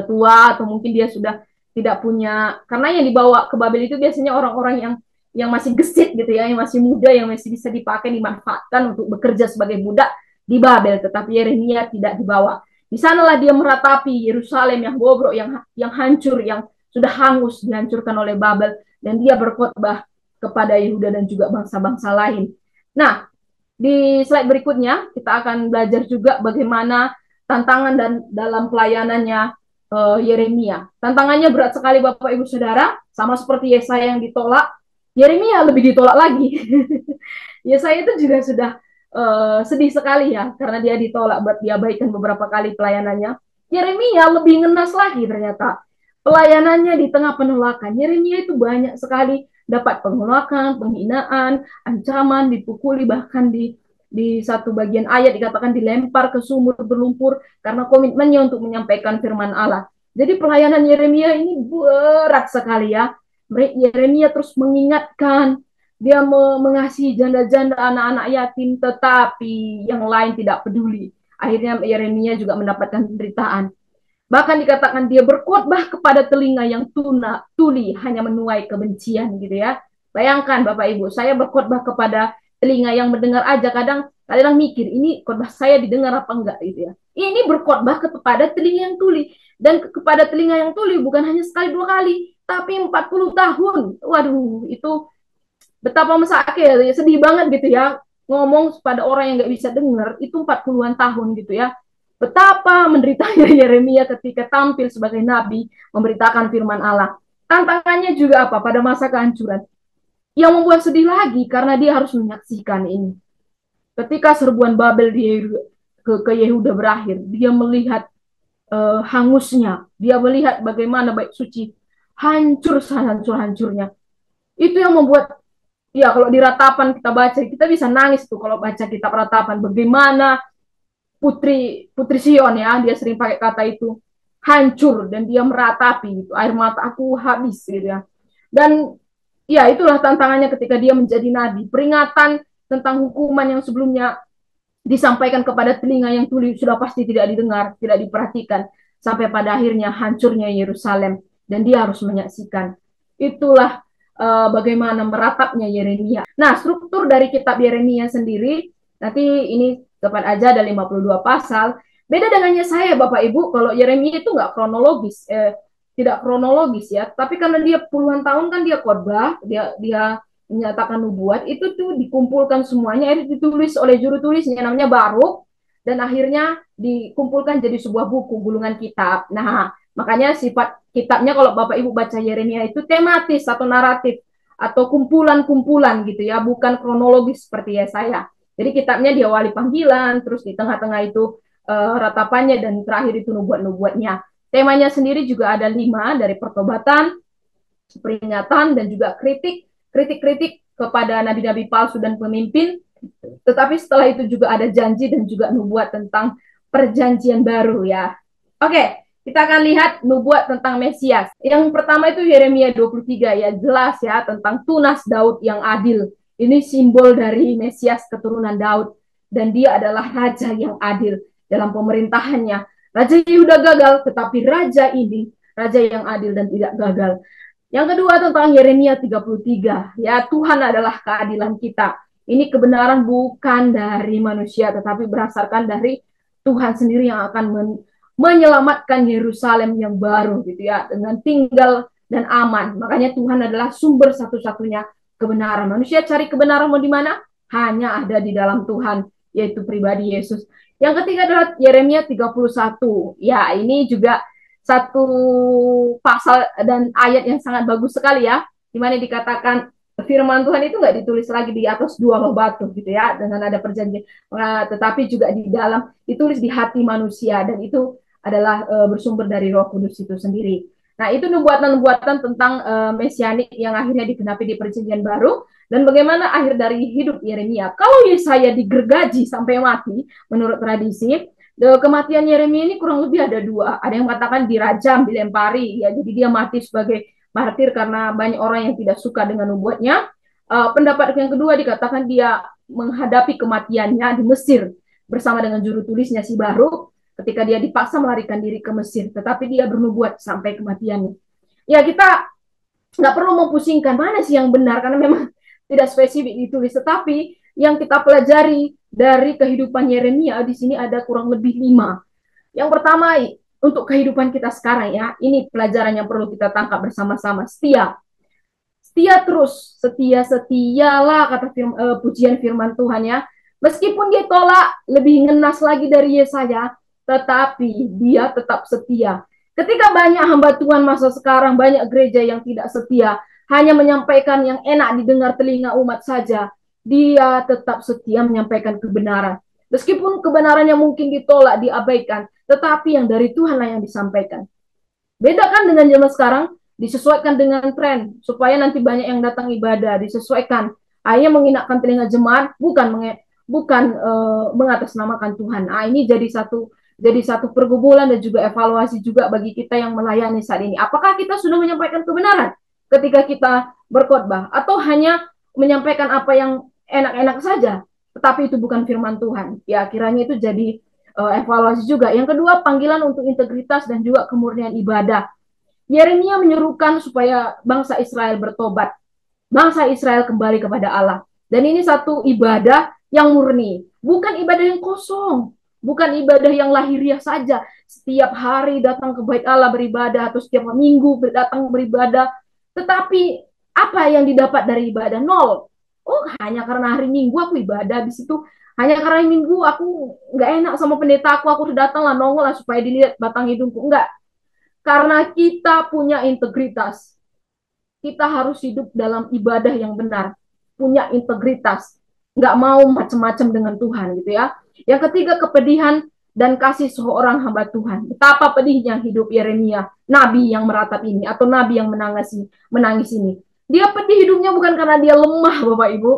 tua atau mungkin dia sudah tidak punya, karena yang dibawa ke Babel itu biasanya orang-orang yang masih gesit gitu ya, yang masih muda, yang masih bisa dipakai, dimanfaatkan untuk bekerja sebagai budak di Babel. Tetapi Yeremia tidak dibawa. Di sanalah dia meratapi Yerusalem yang bobrok, yang hancur, yang sudah hangus, dihancurkan oleh Babel, dan dia berkhotbah kepada Yehuda dan juga bangsa-bangsa lain. Nah, di slide berikutnya kita akan belajar juga bagaimana tantangan dan dalam pelayanannya Yeremia. Tantangannya berat sekali Bapak Ibu Saudara, sama seperti Yesaya yang ditolak, Yeremia lebih ditolak lagi. Yesaya itu juga sudah sedih sekali ya, karena dia ditolak buat diabaikan beberapa kali pelayanannya. Yeremia lebih ngenas lagi ternyata. Pelayanannya di tengah penolakan. Yeremia itu banyak sekali dapat penolakan, penghinaan, ancaman, dipukuli, bahkan di satu bagian ayat dikatakan dilempar ke sumur berlumpur karena komitmennya untuk menyampaikan firman Allah. Jadi pelayanan Yeremia ini berat sekali ya. Yeremia terus mengingatkan, dia mengasihi janda-janda, anak-anak yatim, tetapi yang lain tidak peduli. Akhirnya Yeremia juga mendapatkan penderitaan. Bahkan dikatakan dia berkhotbah kepada telinga yang tuli, hanya menuai kebencian gitu ya. Bayangkan Bapak Ibu, saya berkhotbah kepada telinga yang mendengar aja, kadang mikir ini khotbah saya didengar apa enggak gitu ya. Ini berkhotbah kepada telinga yang tuli, dan kepada telinga yang tuli bukan hanya sekali dua kali, tapi 40 tahun. Waduh, itu betapa mesaknya, sedih banget gitu ya, ngomong pada orang yang nggak bisa dengar itu 40-an tahun gitu ya. Betapa menderitanya Yeremia ketika tampil sebagai nabi memberitakan firman Allah. Tantangannya juga apa pada masa kehancuran? Yang membuat sedih lagi karena dia harus menyaksikan ini. Ketika serbuan Babel ke Yehuda berakhir, dia melihat hangusnya, dia melihat bagaimana bait suci hancur sehancur-hancurnya. Itu yang membuat, ya kalau di Ratapan kita baca, kita bisa nangis tuh kalau baca kitab Ratapan, bagaimana Putri Sion ya, dia sering pakai kata itu, hancur, dan dia meratapi gitu, air mata aku habis gitu ya. Dan ya itulah tantangannya ketika dia menjadi nabi. Peringatan tentang hukuman yang sebelumnya disampaikan kepada telinga yang tuli sudah pasti tidak didengar, tidak diperhatikan, sampai pada akhirnya hancurnya Yerusalem, dan dia harus menyaksikan. Itulah bagaimana meratapnya Yeremia. Nah, struktur dari kitab Yeremia sendiri, nanti ini tepat aja ada 52 pasal. Beda dengan Yesaya, Bapak Ibu, kalau Yeremia itu nggak kronologis, tidak kronologis ya, tapi karena dia puluhan tahun kan dia khotbah, dia menyatakan nubuat, itu tuh dikumpulkan semuanya, itu ditulis oleh juru tulisnya namanya Baruk, dan akhirnya dikumpulkan jadi sebuah buku gulungan kitab. Nah, makanya sifat kitabnya kalau Bapak Ibu baca Yeremia itu tematis atau naratif atau kumpulan-kumpulan gitu ya, bukan kronologis seperti Yesaya. Jadi kitabnya diawali panggilan, terus di tengah-tengah itu ratapannya, dan terakhir itu nubuat-nubuatnya. Temanya sendiri juga ada 5, dari pertobatan, peringatan, dan juga kritik kepada nabi-nabi palsu dan pemimpin. Tetapi setelah itu juga ada janji dan juga nubuat tentang perjanjian baru ya. Oke, kita akan lihat nubuat tentang Mesias. Yang pertama itu Yeremia 23 ya, jelas ya tentang tunas Daud yang adil. Ini simbol dari Mesias keturunan Daud, dan dia adalah raja yang adil dalam pemerintahannya. Raja Yehuda gagal, tetapi raja ini raja yang adil dan tidak gagal. Yang kedua tentang Yeremia 33, ya Tuhan adalah keadilan kita. Ini kebenaran bukan dari manusia, tetapi berdasarkan dari Tuhan sendiri yang akan menyelamatkan Yerusalem yang baru gitu ya, dengan tinggal dan aman. Makanya Tuhan adalah sumber satu-satunya kebenaran. Manusia cari kebenaran mau di mana? Hanya ada di dalam Tuhan, yaitu pribadi Yesus. Yang ketiga adalah Yeremia 31. Ya, ini juga satu pasal dan ayat yang sangat bagus sekali ya, di mana dikatakan firman Tuhan itu nggak ditulis lagi di atas dua loh batu gitu ya, dengan ada perjanjian, tetapi juga di dalam ditulis di hati manusia, dan itu adalah bersumber dari Roh Kudus itu sendiri. Nah, itu nubuatan-nubuatan tentang mesianik yang akhirnya digenapi di perjanjian baru, dan bagaimana akhir dari hidup Yeremia. Kalau Yesaya digergaji sampai mati menurut tradisi, kematian Yeremia ini kurang lebih ada 2. Ada yang mengatakan dirajam, dilempari, ya, jadi dia mati sebagai martir karena banyak orang yang tidak suka dengan nubuatnya. Pendapat yang kedua dikatakan dia menghadapi kematiannya di Mesir bersama dengan juru tulisnya si Baruk, ketika dia dipaksa melarikan diri ke Mesir, tetapi dia bernubuat sampai kematiannya. Ya, kita nggak perlu mempusingkan mana sih yang benar, karena memang tidak spesifik ditulis, tetapi yang kita pelajari dari kehidupan Yeremia di sini ada kurang lebih 5. Yang pertama, untuk kehidupan kita sekarang ya, ini pelajaran yang perlu kita tangkap bersama-sama. Setia. Setia terus, setialah kata pujian firman Tuhan ya. Meskipun dia tolak lebih ngenas lagi dari Yesaya, tetapi dia tetap setia. Ketika banyak hamba Tuhan masa sekarang, banyak gereja yang tidak setia, hanya menyampaikan yang enak didengar telinga umat saja, dia tetap setia menyampaikan kebenaran. Meskipun kebenarannya mungkin ditolak, diabaikan, tetapi yang dari Tuhanlah yang disampaikan. Beda kan dengan zaman sekarang, disesuaikan dengan tren, supaya nanti banyak yang datang ibadah, disesuaikan. Akhirnya menginakkan telinga jemaat, bukan mengatasnamakan Tuhan. Ini jadi satu pergumulan dan juga evaluasi juga bagi kita yang melayani saat ini. Apakah kita sudah menyampaikan kebenaran ketika kita berkhotbah, atau hanya menyampaikan apa yang enak-enak saja, tetapi itu bukan firman Tuhan? Ya, kiranya itu jadi evaluasi juga. Yang kedua, panggilan untuk integritas dan juga kemurnian ibadah. Yeremia menyerukan supaya bangsa Israel bertobat, bangsa Israel kembali kepada Allah. Dan ini satu ibadah yang murni, bukan ibadah yang kosong, bukan ibadah yang lahiriah saja. Setiap hari datang ke bait Allah beribadah, atau setiap minggu datang beribadah, tetapi apa yang didapat dari ibadah? Nol. Oh, hanya karena hari Minggu aku ibadah di situ. Hanya karena hari Minggu aku nggak enak sama pendeta aku harus datang lah, nongol lah supaya dilihat batang hidungku. Enggak. Karena kita punya integritas. Kita harus hidup dalam ibadah yang benar, punya integritas, nggak mau macam-macam dengan Tuhan gitu ya. Yang ketiga, kepedihan dan kasih seorang hamba Tuhan. Betapa pedihnya hidup Yeremia, nabi yang meratap ini, atau nabi yang menangis ini. Dia pedih hidupnya bukan karena dia lemah, Bapak Ibu,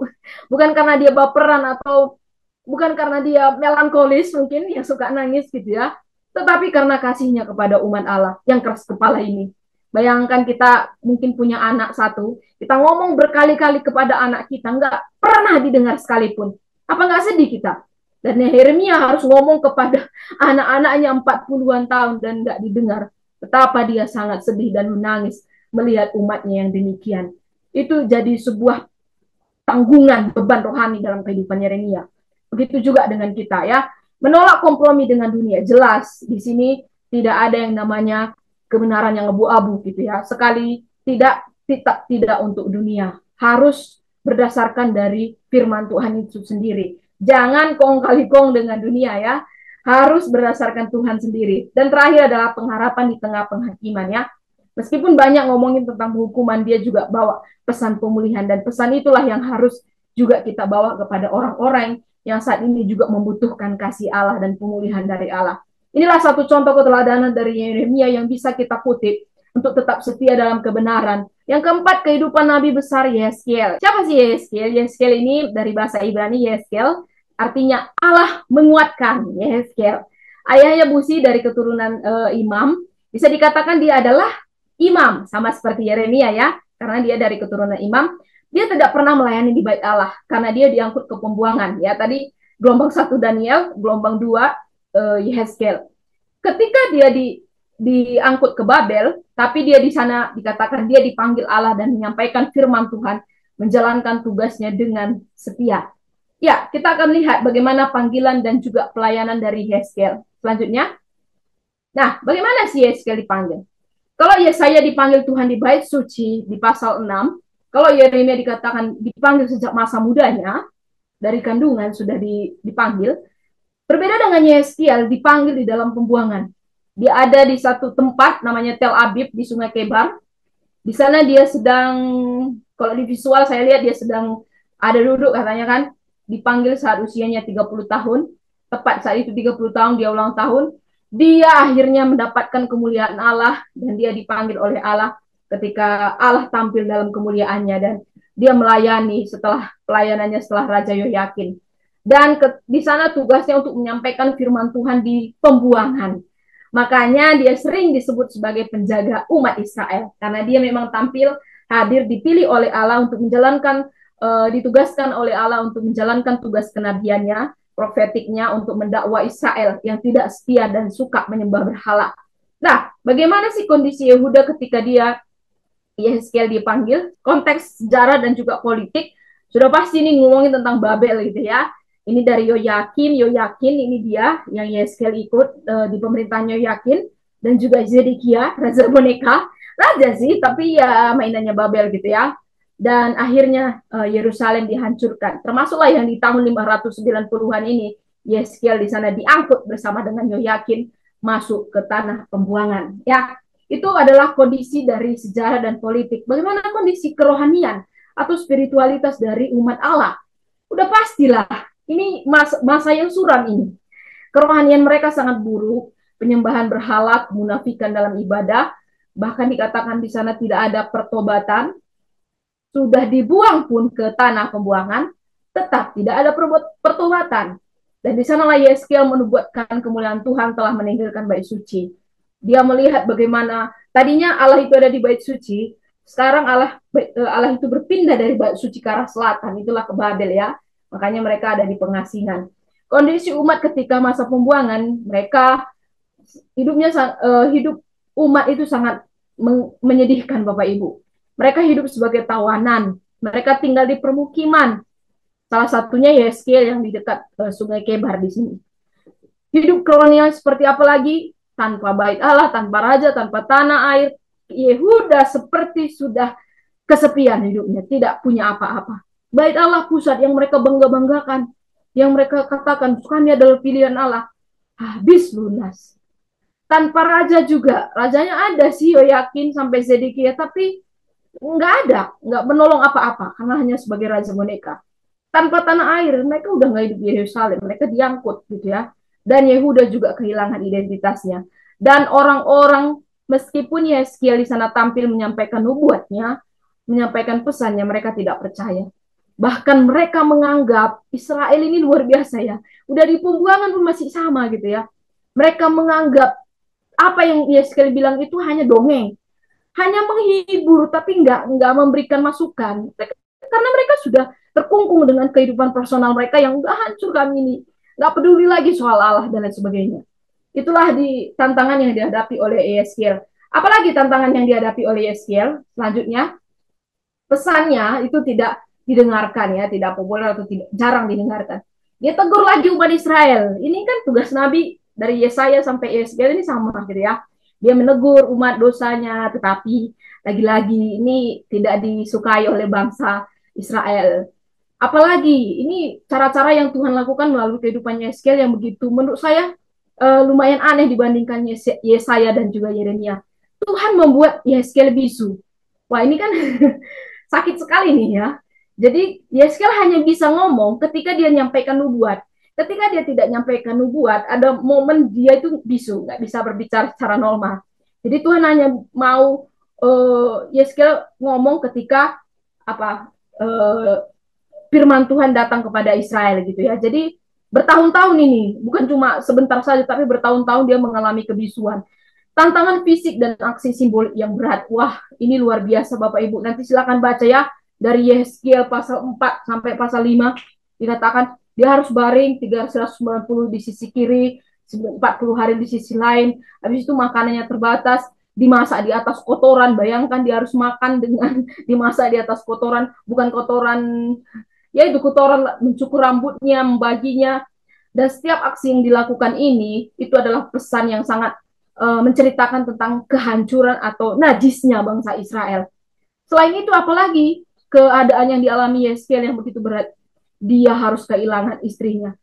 bukan karena dia baperan, atau bukan karena dia melankolis mungkin yang suka nangis gitu ya, tetapi karena kasihnya kepada umat Allah yang keras kepala ini. Bayangkan kita mungkin punya anak satu, kita ngomong berkali-kali kepada anak kita, nggak pernah didengar sekalipun. Apa nggak sedih kita? Dan Yeremia harus ngomong kepada anak-anaknya 40-an tahun dan nggak didengar. Betapa dia sangat sedih dan menangis melihat umatnya yang demikian. Itu jadi sebuah tanggungan, beban rohani dalam kehidupan Yeremia. Begitu juga dengan kita ya. menolak kompromi dengan dunia. Jelas di sini tidak ada yang namanya kebenaran yang abu-abu gitu ya. Sekali tidak untuk dunia. Harus berdasarkan dari firman Tuhan itu sendiri. Jangan kong kali kong dengan dunia ya. Harus berdasarkan Tuhan sendiri. Dan terakhir adalah pengharapan di tengah penghakiman ya. Meskipun banyak ngomongin tentang hukuman, dia juga bawa pesan pemulihan. Dan pesan itulah yang harus juga kita bawa kepada orang-orang yang saat ini juga membutuhkan kasih Allah dan pemulihan dari Allah. Inilah satu contoh keteladanan dari Yeremia yang bisa kita kutip untuk tetap setia dalam kebenaran. Yang keempat, kehidupan Nabi besar Yeskiel. Siapa sih Yeskiel? Yeskiel ini dari bahasa Ibrani Yeskiel, artinya Allah menguatkan. Yeskiel. Ayahnya Buzi dari keturunan imam. Bisa dikatakan dia adalah imam, sama seperti Yeremia ya, karena dia dari keturunan imam. Dia tidak pernah melayani di bait Allah, karena dia diangkut ke pembuangan. Ya, tadi gelombang satu Daniel, gelombang dua Yehezkel. Ketika dia diangkut ke Babel, tapi dia di sana dikatakan dia dipanggil Allah dan menyampaikan firman Tuhan, menjalankan tugasnya dengan setia. Ya, kita akan lihat bagaimana panggilan dan juga pelayanan dari Yehezkel. Selanjutnya, nah, bagaimana si Yehezkel dipanggil? Kalau Yesaya dipanggil Tuhan di bait suci di pasal 6, kalau Yeremia dikatakan dipanggil sejak masa mudanya, dari kandungan sudah dipanggil, berbeda dengan Yeskiel dipanggil di dalam pembuangan. Dia ada di satu tempat namanya Tel Abib di Sungai Kebar. Di sana dia sedang, kalau di visual saya lihat dia sedang ada duduk katanya kan, dipanggil saat usianya 30 tahun. Tepat saat itu 30 tahun dia ulang tahun. Dia akhirnya mendapatkan kemuliaan Allah dan dia dipanggil oleh Allah ketika Allah tampil dalam kemuliaannya dan dia melayani setelah pelayanannya setelah Raja Yoyakin. Dan di sana tugasnya untuk menyampaikan firman Tuhan di pembuangan. Makanya dia sering disebut sebagai penjaga umat Israel karena dia memang tampil hadir dipilih oleh Allah untuk menjalankan ditugaskan oleh Allah untuk menjalankan tugas kenabiannya, profetiknya untuk mendakwa Israel yang tidak setia dan suka menyembah berhala. Nah, bagaimana sih kondisi Yehuda ketika dia Yehezkiel dipanggil? Konteks sejarah dan juga politik sudah pasti ini ngomongin tentang Babel gitu ya. Ini dari Yoyakin ini dia yang Yehezkiel ikut di pemerintahan Yoyakin dan juga Zedekia, raja boneka, raja sih tapi ya mainannya Babel gitu ya. Dan akhirnya Yerusalem dihancurkan. Termasuklah yang di tahun 590-an ini Yehezkiel di sana diangkut bersama dengan Yoyakin masuk ke tanah pembuangan. Ya, itu adalah kondisi dari sejarah dan politik. Bagaimana kondisi kerohanian atau spiritualitas dari umat Allah? Udah pastilah, ini masa yang suram ini. Kerohanian mereka sangat buruk, penyembahan berhala, kemunafikan dalam ibadah, bahkan dikatakan di sana tidak ada pertobatan, sudah dibuang pun ke tanah pembuangan, tetap tidak ada pertobatan. Dan di sanalah Yeskiel menubuatkan kemuliaan Tuhan telah meninggalkan bait suci. Dia melihat bagaimana tadinya Allah itu ada di bait suci, sekarang Allah itu berpindah dari bait suci ke arah selatan, itulah ke Babel ya. Makanya mereka ada di pengasingan. Kondisi umat ketika masa pembuangan, mereka hidup umat itu sangat menyedihkan Bapak Ibu. Mereka hidup sebagai tawanan, mereka tinggal di permukiman. Salah satunya Yeskiel yang di dekat Sungai Kebar di sini. Hidup kolonial seperti apa lagi? Tanpa bait Allah, tanpa raja, tanpa tanah air. Yehuda seperti sudah kesepian hidupnya, tidak punya apa-apa. Bait Allah pusat yang mereka bangga-banggakan, yang mereka katakan kami adalah pilihan Allah, habis lunas. Tanpa raja juga, rajanya ada sih Yoyakin sampai Zedekia, tapi nggak menolong apa-apa karena hanya sebagai raja boneka. Tanpa tanah air, mereka udah nggak hidup di Yerusalem, mereka diangkut gitu ya. Dan Yehuda juga kehilangan identitasnya. Dan orang-orang meskipun Yeskiel di sana tampil menyampaikan nubuatnya, menyampaikan pesannya, mereka tidak percaya. Bahkan mereka menganggap Israel ini luar biasa ya. Udah di pembuangan pun masih sama gitu ya. Mereka menganggap apa yang Yeskiel bilang itu hanya dongeng, hanya menghibur tapi nggak memberikan masukan. Karena mereka sudah terkungkung dengan kehidupan personal mereka yang udah hancur kami ini, nggak peduli lagi soal Allah dan lain sebagainya. Itulah di tantangan yang dihadapi oleh Yeskiel. Apalagi tantangan yang dihadapi oleh Yeskiel selanjutnya, pesannya itu tidak didengarkan ya, tidak populer atau tidak jarang didengarkan. Dia tegur lagi umat Israel. Ini kan tugas Nabi dari Yesaya sampai Yesaya ini sama gitu ya. Dia menegur umat dosanya, tetapi lagi-lagi ini tidak disukai oleh bangsa Israel. Apalagi ini cara-cara yang Tuhan lakukan melalui kehidupan Yesaya yang begitu menurut saya lumayan aneh dibandingkan Yesaya dan juga Yeremia. Tuhan membuat Yesaya bisu. Wah ini kan sakit sekali nih ya. Jadi Yeskel hanya bisa ngomong ketika dia nyampaikan nubuat. Ketika dia tidak nyampaikan nubuat, ada momen dia itu bisu, nggak bisa berbicara secara normal. Jadi Tuhan hanya mau Yeskel ngomong ketika apa firman Tuhan datang kepada Israel gitu ya. Jadi bertahun-tahun ini, bukan cuma sebentar saja, tapi bertahun-tahun dia mengalami kebisuan. Tantangan fisik dan aksi simbolik yang berat. Wah, ini luar biasa Bapak Ibu. Nanti silakan baca ya dari Yeskiel pasal 4 sampai pasal 5 dikatakan dia harus baring 390 di sisi kiri, 40 hari di sisi lain. Habis itu makanannya terbatas, dimasak di atas kotoran. Bayangkan dia harus makan dengan dimasak di atas kotoran, bukan kotoran ya itu kotoran mencukur rambutnya, membaginya. Dan setiap aksi yang dilakukan ini itu adalah pesan yang sangat menceritakan tentang kehancuran atau najisnya bangsa Israel. Selain itu, apalagi keadaan yang dialami Yeskiel yang begitu berat, dia harus kehilangan istrinya.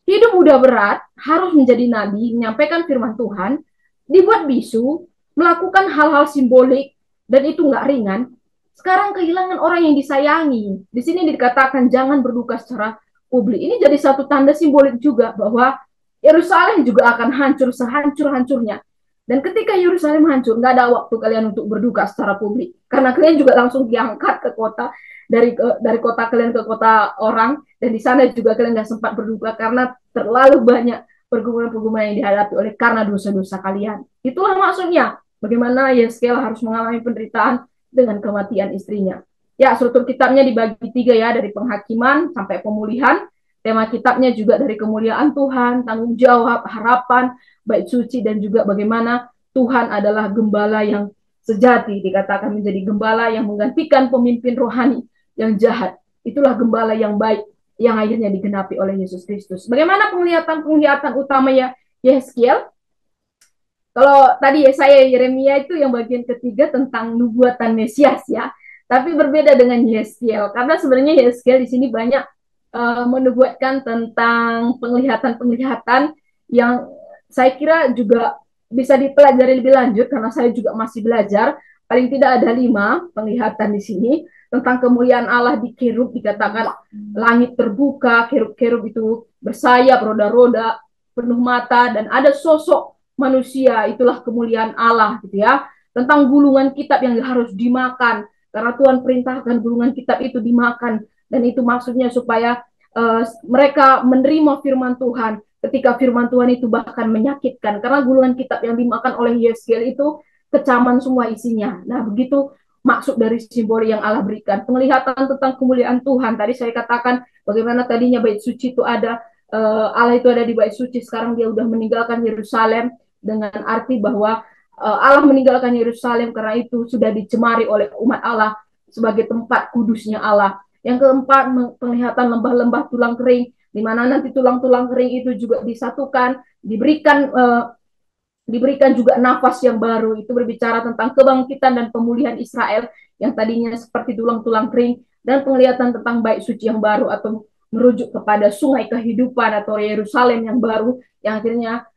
Hidup udah berat, harus menjadi nabi, menyampaikan firman Tuhan, dibuat bisu, melakukan hal-hal simbolik, dan itu nggak ringan. Sekarang kehilangan orang yang disayangi. Di sini dikatakan jangan berduka secara publik. Ini jadi satu tanda simbolik juga bahwa Yerusalem juga akan hancur sehancur-hancurnya. Dan ketika Yerusalem hancur, nggak ada waktu kalian untuk berduka secara publik. Karena kalian juga langsung diangkat ke kota, dari kota kalian ke kota orang, dan di sana juga kalian nggak sempat berduka karena terlalu banyak pergumulan-pergumulan yang dihadapi oleh karena dosa-dosa kalian. Itulah maksudnya bagaimana Yeskel harus mengalami penderitaan dengan kematian istrinya. Ya, struktur kitabnya dibagi 3 ya, dari penghakiman sampai pemulihan. Tema kitabnya juga dari kemuliaan Tuhan, tanggung jawab, harapan, bait suci, dan juga bagaimana Tuhan adalah gembala yang sejati, dikatakan menjadi gembala yang menggantikan pemimpin rohani yang jahat. Itulah gembala yang baik yang akhirnya digenapi oleh Yesus Kristus. Bagaimana penglihatan utama ya Yeskiel? Kalau tadi saya Yeremia itu yang bagian ketiga tentang nubuatan Mesias ya. Tapi berbeda dengan Yeskiel karena sebenarnya Yeskiel di sini banyak menubuatkan tentang penglihatan-penglihatan yang saya kira juga bisa dipelajari lebih lanjut karena saya juga masih belajar. Paling tidak ada 5 penglihatan di sini tentang kemuliaan Allah di kerub, dikatakan langit terbuka, kerub-kerub itu bersayap, roda-roda, penuh mata, dan ada sosok manusia, itulah kemuliaan Allah gitu ya. Tentang gulungan kitab yang harus dimakan, karena Tuhan perintahkan gulungan kitab itu dimakan, dan itu maksudnya supaya mereka menerima firman Tuhan. Ketika firman Tuhan itu bahkan menyakitkan, karena gulungan kitab yang dimakan oleh Yeskiel itu kecaman semua isinya. Nah, begitu maksud dari simbol yang Allah berikan. Penglihatan tentang kemuliaan Tuhan. Tadi saya katakan bagaimana tadinya bait suci itu ada, Allah itu ada di bait suci, sekarang dia udah meninggalkan Yerusalem, dengan arti bahwa Allah meninggalkan Yerusalem karena itu sudah dicemari oleh umat Allah sebagai tempat kudusnya Allah. Yang keempat, penglihatan lembah-lembah tulang kering, di mana nanti tulang-tulang kering itu juga disatukan, diberikan juga nafas yang baru. Itu berbicara tentang kebangkitan dan pemulihan Israel yang tadinya seperti tulang-tulang kering, dan penglihatan tentang bait suci yang baru atau merujuk kepada sungai kehidupan atau Yerusalem yang baru yang akhirnya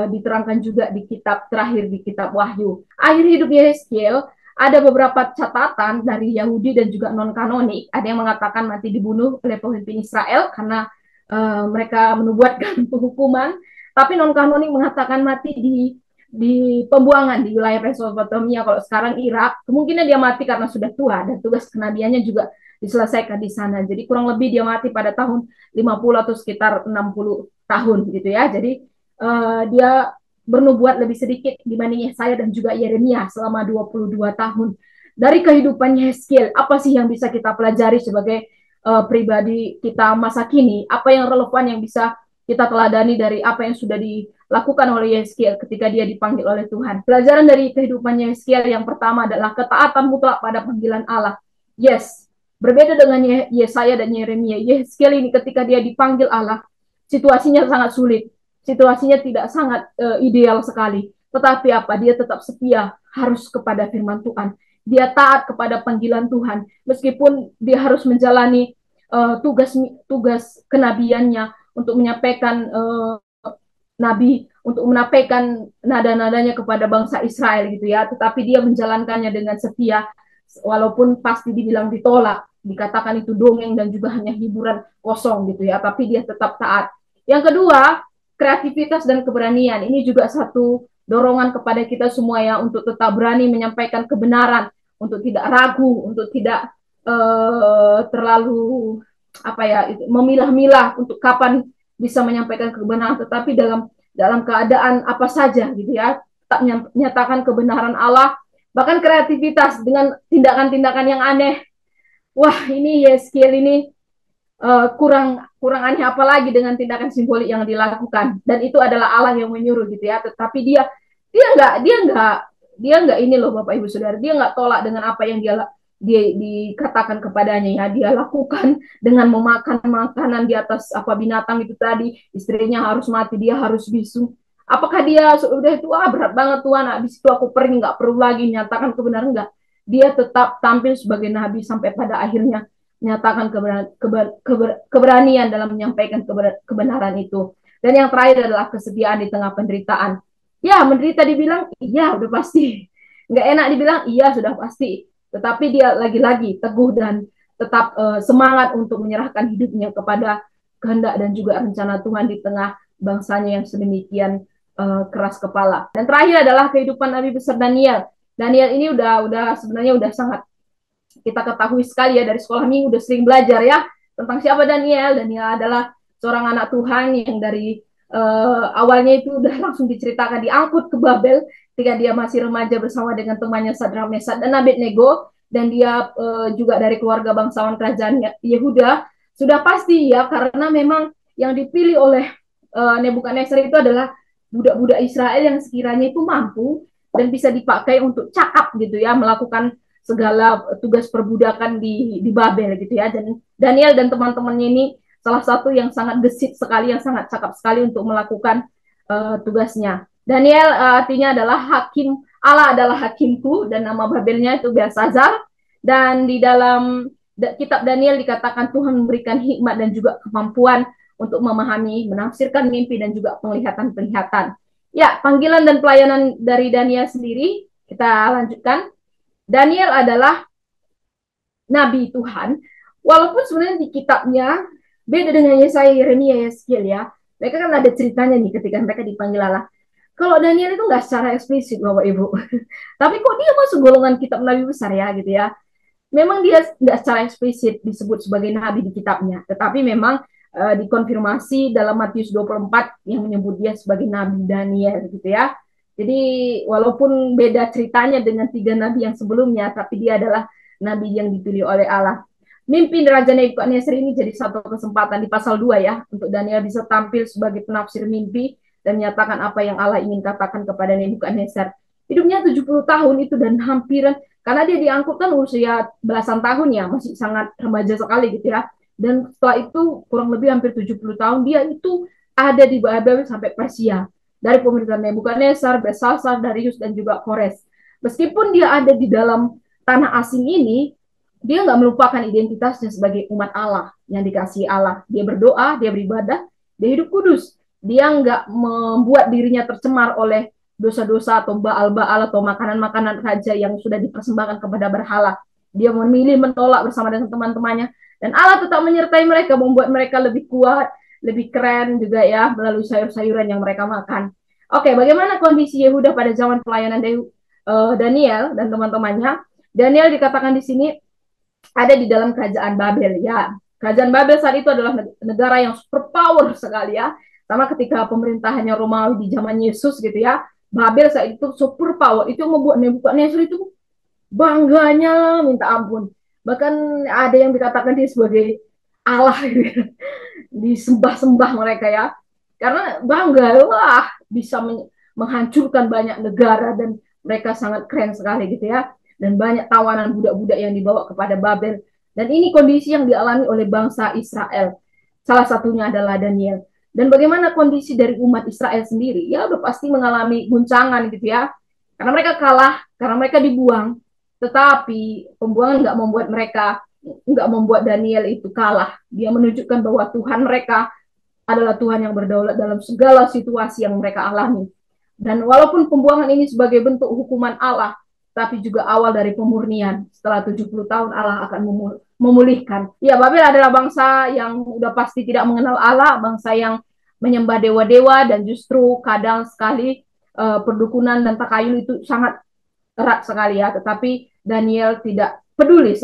diterangkan juga di kitab terakhir, di kitab Wahyu. Akhir hidup Yeskiel ada beberapa catatan dari Yahudi dan juga non-kanonik. Ada yang mengatakan mati dibunuh oleh pemimpin Israel karena mereka menubuatkan penghukuman, tapi non-kanonik mengatakan mati di pembuangan di wilayah Mesopotamia, kalau sekarang Irak. Kemungkinan dia mati karena sudah tua dan tugas kenabiannya juga diselesaikan di sana. Jadi kurang lebih dia mati pada tahun 50 atau sekitar 60 tahun gitu ya. Jadi dia bernubuat lebih sedikit dibanding Yesaya dan juga Yeremia selama 22 tahun. Dari kehidupan Yeskiel, apa sih yang bisa kita pelajari sebagai pribadi kita masa kini? Apa yang relevan yang bisa kita teladani dari apa yang sudah dilakukan oleh Yeskiel ketika dia dipanggil oleh Tuhan? Pelajaran dari kehidupan Yeskiel yang pertama adalah ketaatan mutlak pada panggilan Allah. Yes, berbeda dengan Yesaya dan Yeremia. Yeskiel ini ketika dia dipanggil Allah, situasinya sangat sulit, situasinya tidak sangat ideal sekali. Tetapi apa? Dia tetap setia harus kepada firman Tuhan. Dia taat kepada panggilan Tuhan, meskipun dia harus menjalani tugas tugas kenabiannya untuk menyampaikan nabi, untuk menyampaikan nada-nadanya kepada bangsa Israel gitu ya. Tetapi dia menjalankannya dengan setia, walaupun pasti dibilang ditolak, dikatakan itu dongeng dan juga hanya hiburan kosong gitu ya. Tapi dia tetap taat. Yang kedua, kreativitas dan keberanian. Ini juga satu dorongan kepada kita semua ya, untuk tetap berani menyampaikan kebenaran, untuk tidak ragu, untuk tidak terlalu apa ya, memilah-milah untuk kapan bisa menyampaikan kebenaran, tetapi dalam keadaan apa saja gitu ya, tak menyatakan kebenaran Allah. Bahkan kreativitas dengan tindakan-tindakan yang aneh. Wah, ini skill ini kurang kurang aneh apalagi dengan tindakan simbolik yang dilakukan, dan itu adalah Allah yang menyuruh gitu ya. Tetapi dia nggak ini loh Bapak Ibu Saudara, dia nggak tolak dengan apa yang dia dikatakan kepadanya ya. Dia lakukan dengan memakan makanan di atas apa binatang itu tadi, istrinya harus mati, dia harus bisu. Apakah dia sudah itu berat banget Tuhan, habis itu aku pergi, nggak perlu lagi nyatakan kebenaran? Enggak, dia tetap tampil sebagai nabi sampai pada akhirnya menyatakan keberanian dalam menyampaikan kebenaran itu. Dan yang terakhir adalah kesediaan di tengah penderitaan. Ya, menderita dibilang iya udah pasti, nggak enak dibilang iya sudah pasti, tetapi dia lagi-lagi teguh dan tetap semangat untuk menyerahkan hidupnya kepada kehendak dan juga rencana Tuhan di tengah bangsanya yang sedemikian keras kepala. Dan terakhir adalah kehidupan Nabi besar Daniel. Daniel ini udah sebenarnya udah sangat kita ketahui sekali ya, dari sekolah minggu udah sering belajar ya tentang siapa Daniel. Daniel adalah seorang anak Tuhan yang dari awalnya itu udah langsung diceritakan diangkut ke Babel ketika dia masih remaja bersama dengan temannya Sadrak, Mesak, dan Abednego. Dan dia juga dari keluarga bangsawan kerajaan Yehuda. Sudah pasti ya, karena memang yang dipilih oleh Nebukadnezar itu adalah budak-budak Israel yang sekiranya itu mampu dan bisa dipakai untuk cakap gitu ya, melakukan segala tugas perbudakan di Babel gitu ya. Dan Daniel dan teman-temannya ini salah satu yang sangat gesit sekali, yang sangat cakap sekali untuk melakukan tugasnya. Daniel artinya adalah hakim, Allah adalah hakimku, dan nama Babelnya itu Belsazar. Dan di dalam kitab Daniel dikatakan Tuhan memberikan hikmat dan juga kemampuan untuk memahami, menafsirkan mimpi dan juga penglihatan-penglihatan. Ya, panggilan dan pelayanan dari Daniel sendiri kita lanjutkan. Daniel adalah nabi Tuhan, walaupun sebenarnya di kitabnya beda dengan Yesaya, Yeremia, Yeskiel ya. Mereka kan ada ceritanya nih ketika mereka dipanggil Allah. Kalau Daniel itu nggak secara eksplisit Bapak Ibu. Tapi kok dia masuk golongan kitab nabi besar ya gitu ya. Memang dia nggak secara eksplisit disebut sebagai nabi di kitabnya, tetapi memang dikonfirmasi dalam Matius 24 yang menyebut dia sebagai nabi Daniel gitu ya. Jadi walaupun beda ceritanya dengan tiga nabi yang sebelumnya, tapi dia adalah nabi yang dipilih oleh Allah. Mimpi Raja Nebukadnezar ini jadi satu kesempatan di pasal 2 ya, untuk Daniel bisa tampil sebagai penafsir mimpi dan menyatakan apa yang Allah ingin katakan kepada Nebukadnezar. Hidupnya 70 tahun itu, dan hampiran, karena dia diangkut kan usia belasan tahun ya, masih sangat remaja sekali gitu ya. Dan setelah itu kurang lebih hampir 70 tahun dia itu ada di Babel sampai Persia. Dari pemerintahan Nebukadnezar, Belshazzar, Darius, dan juga Kores. Meskipun dia ada di dalam tanah asing ini, dia nggak melupakan identitasnya sebagai umat Allah yang dikasihi Allah. Dia berdoa, dia beribadah, dia hidup kudus. Dia nggak membuat dirinya tercemar oleh dosa-dosa atau baal-baal atau makanan-makanan raja yang sudah dipersembahkan kepada berhala. Dia memilih menolak bersama dengan teman-temannya. Dan Allah tetap menyertai mereka, membuat mereka lebih kuat, lebih keren juga ya, melalui sayur-sayuran yang mereka makan. Oke, bagaimana kondisi Yehuda pada zaman pelayanan Daniel dan teman-temannya? Daniel dikatakan di sini ada di dalam kerajaan Babel ya. Kerajaan Babel saat itu adalah negara yang super power sekali ya. Sama ketika pemerintahannya Romawi di zaman Yesus gitu ya. Babel saat itu super power. Itu membuat Nebukadnezar itu bangganya minta ampun. Bahkan ada yang dikatakan dia sebagai Allah gitu. Disembah-sembah mereka ya. Karena bangga, wah bisa menghancurkan banyak negara dan mereka sangat keren sekali gitu ya. Dan banyak tawanan budak-budak yang dibawa kepada Babel. Dan ini kondisi yang dialami oleh bangsa Israel. Salah satunya adalah Daniel. Dan bagaimana kondisi dari umat Israel sendiri? Ya udah pasti mengalami guncangan gitu ya. Karena mereka kalah, karena mereka dibuang. Tetapi pembuangan nggak membuat Daniel itu kalah. Dia menunjukkan bahwa Tuhan mereka adalah Tuhan yang berdaulat dalam segala situasi yang mereka alami. Dan walaupun pembuangan ini sebagai bentuk hukuman Allah, tapi juga awal dari pemurnian. Setelah 70 tahun Allah akan memulihkan. Ya, Babel adalah bangsa yang udah pasti tidak mengenal Allah, bangsa yang menyembah dewa-dewa, dan justru kadang sekali perdukunan dan takayul itu sangat erat sekali ya. Tetapi Daniel tidak peduli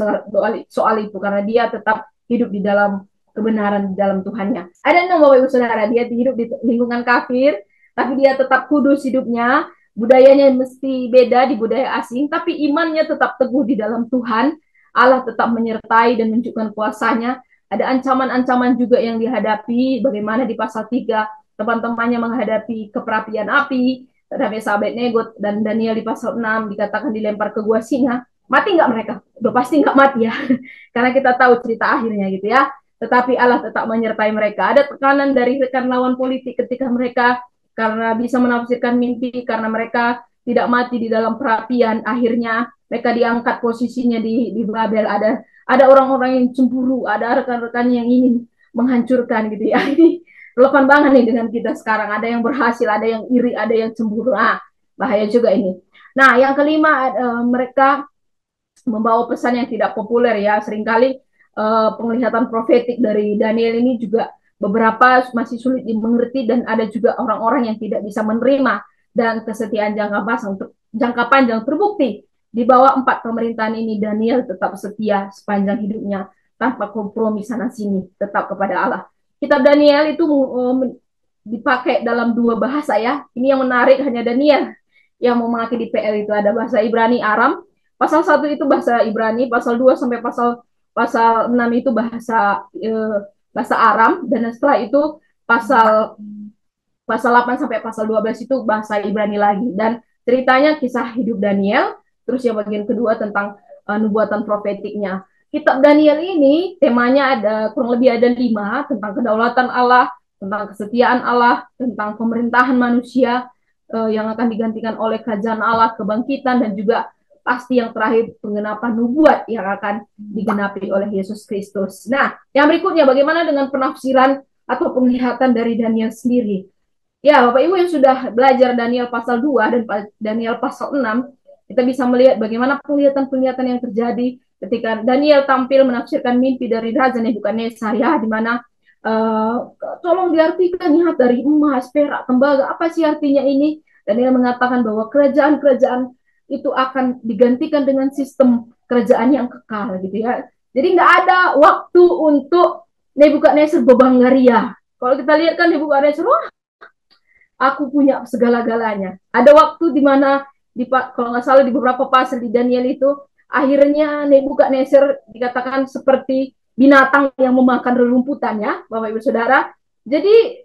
soal itu karena dia tetap hidup di dalam kebenaran di dalam Tuhannya. Ada nggak Bapak Ibu Saudara, dia hidup di lingkungan kafir, tapi dia tetap kudus hidupnya, budayanya mesti beda di budaya asing, tapi imannya tetap teguh di dalam Tuhan, Allah tetap menyertai dan menunjukkan kuasanya. Ada ancaman-ancaman juga yang dihadapi, bagaimana di pasal 3, teman-temannya menghadapi keperapian api, terhadap sahabat Nego dan Daniel di pasal 6 dikatakan dilempar ke gua singa. Mati nggak mereka? Udah pasti nggak mati ya, karena kita tahu cerita akhirnya gitu ya. Tetapi Allah tetap menyertai mereka. Ada tekanan dari rekan lawan politik ketika mereka karena bisa menafsirkan mimpi, karena mereka tidak mati di dalam perapian, akhirnya mereka diangkat posisinya di Babel. Ada orang-orang yang cemburu, ada rekan-rekan yang ingin menghancurkan gitu ya. Ini relevan banget nih dengan kita sekarang. Ada yang berhasil, ada yang iri, ada yang cemburu. Bahaya juga ini. Nah, yang kelima, mereka membawa pesan yang tidak populer ya. Seringkali penglihatan profetik dari Daniel ini juga beberapa masih sulit dimengerti, dan ada juga orang-orang yang tidak bisa menerima. Dan kesetiaan jangka panjang terbukti di bawah 4 pemerintahan ini. Daniel tetap setia sepanjang hidupnya tanpa kompromi sana sini, tetap kepada Allah. Kitab Daniel itu dipakai dalam 2 bahasa ya. Ini yang menarik, hanya Daniel yang memakai di PL itu ada bahasa Ibrani Aram. Pasal 1 itu bahasa Ibrani, pasal 2 sampai pasal 6 itu bahasa Aram, dan setelah itu pasal pasal 8 sampai pasal 12 itu bahasa Ibrani lagi. Dan ceritanya kisah hidup Daniel, terus yang bagian kedua tentang nubuatan profetiknya. Kitab Daniel ini temanya ada kurang lebih ada 5, tentang kedaulatan Allah, tentang kesetiaan Allah, tentang pemerintahan manusia yang akan digantikan oleh kerajaan Allah, kebangkitan, dan juga pasti yang terakhir penggenapan nubuat yang akan digenapi oleh Yesus Kristus. Nah, yang berikutnya bagaimana dengan penafsiran atau penglihatan dari Daniel sendiri? Ya, Bapak Ibu yang sudah belajar Daniel pasal 2 dan Daniel pasal 6, kita bisa melihat bagaimana penglihatan-penglihatan yang terjadi ketika Daniel tampil menafsirkan mimpi dari Raja Nebukadnezar ya, di mana tolong diartikan ya, dari emas, perak, tembaga, apa sih artinya ini? Daniel mengatakan bahwa kerajaan-kerajaan itu akan digantikan dengan sistem kerajaan yang kekal gitu ya. Jadi nggak ada waktu untuk Nebukadnezar berbanggaria. Kalau kita lihat kan Nebukadnezar, wah, aku punya segala-galanya. Ada waktu di mana kalau nggak salah di beberapa pasal di Daniel itu akhirnya Nebukadnezar dikatakan seperti binatang yang memakan rerumputan ya, Bapak Ibu Saudara. Jadi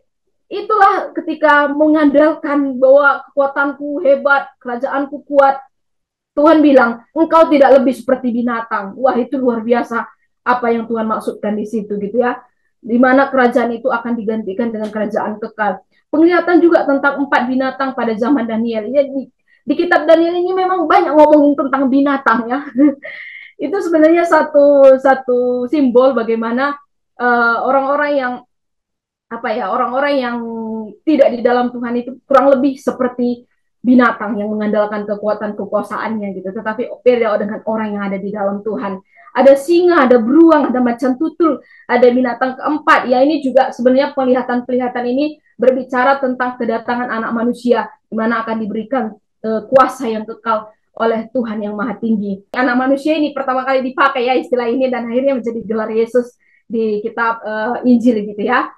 itulah ketika mengandalkan bahwa kekuatanku hebat, kerajaanku kuat, Tuhan bilang, engkau tidak lebih seperti binatang. Wah, itu luar biasa apa yang Tuhan maksudkan di situ gitu ya. Di mana kerajaan itu akan digantikan dengan kerajaan kekal. Penglihatan juga tentang 4 binatang pada zaman Daniel. Ya, di kitab Daniel ini memang banyak ngomongin tentang binatang ya. Itu sebenarnya satu simbol bagaimana orang-orang yang orang-orang yang tidak di dalam Tuhan itu kurang lebih seperti binatang yang mengandalkan kekuatan kekuasaannya gitu. Tetapi beda dengan orang yang ada di dalam Tuhan. Ada singa, ada beruang, ada macan tutul, ada binatang keempat. Ya, ini juga sebenarnya penglihatan-penglihatan ini berbicara tentang kedatangan anak manusia, di mana akan diberikan kuasa yang kekal oleh Tuhan yang maha tinggi. Anak manusia ini pertama kali dipakai ya istilah ini, dan akhirnya menjadi gelar Yesus di kitab Injil gitu ya.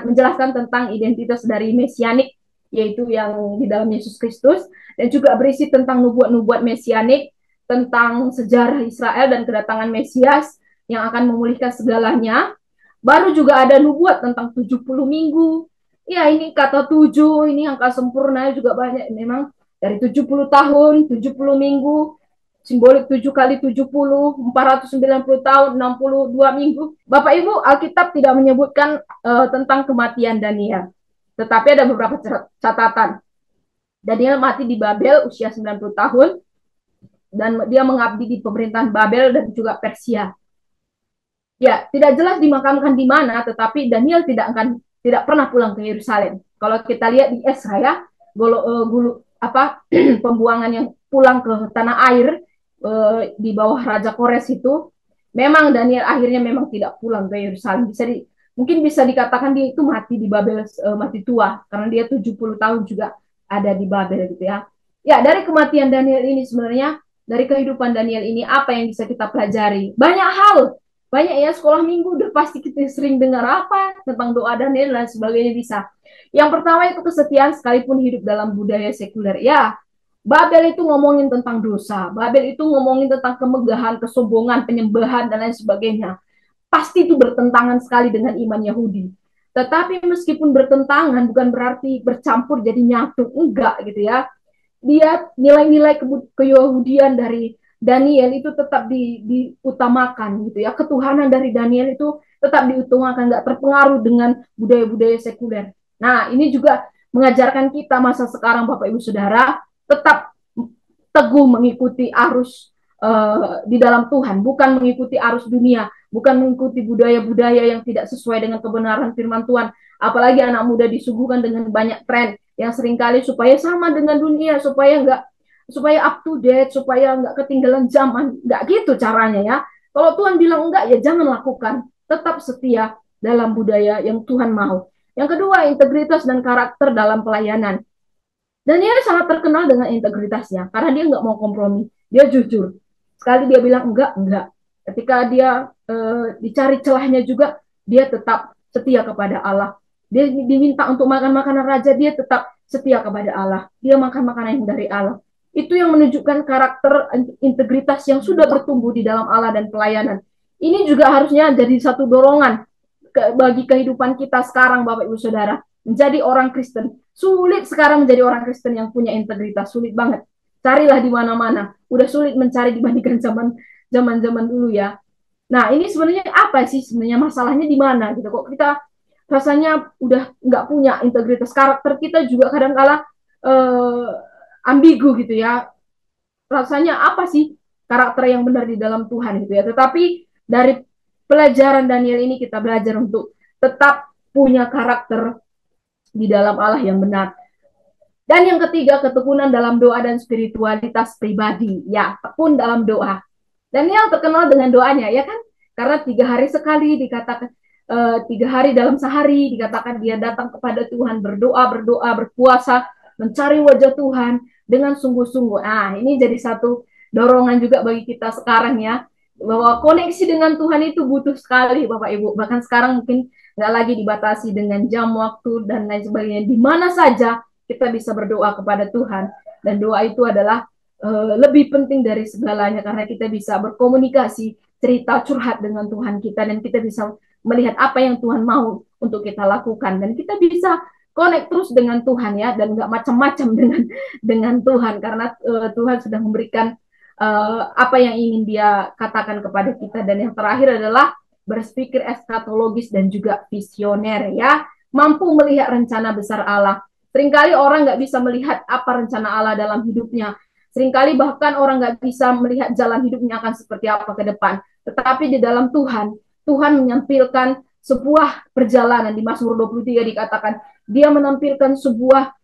Menjelaskan tentang identitas dari mesianik, yaitu yang di dalam Yesus Kristus, dan juga berisi tentang nubuat-nubuat mesianik, tentang sejarah Israel dan kedatangan Mesias yang akan memulihkan segalanya. Baru juga ada nubuat tentang 70 minggu. Ya, ini kata 7, ini angka sempurna juga banyak memang, dari 70 tahun, 70 minggu, simbolik 7 kali 70, 490 tahun, 62 minggu. Bapak Ibu, Alkitab tidak menyebutkan tentang kematian Daniel. Tetapi ada beberapa catatan. Daniel mati di Babel usia 90 tahun, dan dia mengabdi di pemerintahan Babel dan juga Persia. Ya, tidak jelas dimakamkan di mana, tetapi Daniel tidak pernah pulang ke Yerusalem. Kalau kita lihat di Esra ya, pembuangan yang pulang ke tanah air di bawah Raja Kores itu, memang Daniel akhirnya memang tidak pulang ke Yerusalem. Mungkin bisa dikatakan dia itu mati di Babel, mati tua, karena dia 70 tahun juga ada di Babel gitu ya. Ya, dari kematian Daniel ini sebenarnya, dari kehidupan Daniel ini apa yang bisa kita pelajari? Banyak hal, banyak ya, sekolah minggu udah pasti kita sering dengar apa tentang doa Daniel dan sebagainya bisa. Yang pertama itu kesetiaan sekalipun hidup dalam budaya sekuler. Ya, Babel itu ngomongin tentang dosa. Babel itu ngomongin tentang kemegahan, kesombongan, penyembahan, dan lain sebagainya. Pasti itu bertentangan sekali dengan iman Yahudi. Tetapi meskipun bertentangan bukan berarti bercampur jadi nyatu. Enggak gitu ya. Dia nilai-nilai keyahudian dari Daniel itu tetap diutamakan gitu ya. Ketuhanan dari Daniel itu tetap diutamakan, nggak terpengaruh dengan budaya-budaya sekuler. Nah, ini juga mengajarkan kita masa sekarang Bapak Ibu Saudara tetap teguh mengikuti arus di dalam Tuhan, bukan mengikuti arus dunia, bukan mengikuti budaya-budaya yang tidak sesuai dengan kebenaran firman Tuhan. Apalagi anak muda disuguhkan dengan banyak tren yang seringkali supaya sama dengan dunia, supaya up to date, supaya nggak ketinggalan zaman. Nggak gitu caranya ya. Kalau Tuhan bilang enggak, ya jangan lakukan. Tetap setia dalam budaya yang Tuhan mau. Yang kedua, integritas dan karakter dalam pelayanan. Dan dia sangat terkenal dengan integritasnya, karena dia nggak mau kompromi. Dia jujur. Sekali dia bilang enggak. Ketika dia dicari celahnya juga, dia tetap setia kepada Allah. Dia diminta untuk makan makanan raja, dia tetap setia kepada Allah. Dia makan makanan yang dari Allah. Itu yang menunjukkan karakter integritas yang sudah bertumbuh di dalam Allah dan pelayanan. Ini juga harusnya jadi satu dorongan bagi kehidupan kita sekarang, Bapak Ibu Saudara. Menjadi orang Kristen. Sulit sekarang menjadi orang Kristen yang punya integritas. Sulit banget. Carilah di mana-mana. Udah sulit mencari dibandingkan zaman dulu ya. Nah, ini sebenarnya apa sih sebenarnya masalahnya di mana gitu? Kok kita rasanya udah nggak punya integritas, karakter kita juga kadang-kala ambigu gitu ya. Rasanya apa sih karakter yang benar di dalam Tuhan gitu ya. Tetapi dari pelajaran Daniel ini kita belajar untuk tetap punya karakter di dalam Allah yang benar. Dan yang ketiga, ketekunan dalam doa dan spiritualitas pribadi. Ya, tekun dalam doa. Daniel terkenal dengan doanya, ya kan? Karena 3 hari sekali dikatakan, 3 hari dalam sehari dikatakan dia datang kepada Tuhan, berdoa, berpuasa, mencari wajah Tuhan dengan sungguh-sungguh. Nah, ini jadi satu dorongan juga bagi kita sekarang ya, bahwa koneksi dengan Tuhan itu butuh sekali Bapak Ibu. Bahkan sekarang mungkin nggak lagi dibatasi dengan jam, waktu, dan lain sebagainya. Di mana saja kita bisa berdoa kepada Tuhan. Dan doa itu adalah lebih penting dari segalanya, karena kita bisa berkomunikasi, cerita, curhat dengan Tuhan kita, dan kita bisa melihat apa yang Tuhan mau untuk kita lakukan, dan kita bisa connect terus dengan Tuhan ya, dan nggak macam-macam dengan Tuhan, karena Tuhan sudah memberikan apa yang ingin Dia katakan kepada kita. Dan yang terakhir adalah berpikir eskatologis dan juga visioner ya, mampu melihat rencana besar Allah. Seringkali orang nggak bisa melihat apa rencana Allah dalam hidupnya. Seringkali bahkan orang nggak bisa melihat jalan hidupnya akan seperti apa ke depan. Tetapi di dalam Tuhan, Tuhan menyampilkan sebuah perjalanan. Di Mazmur 23 dikatakan, dia menampilkan sebuah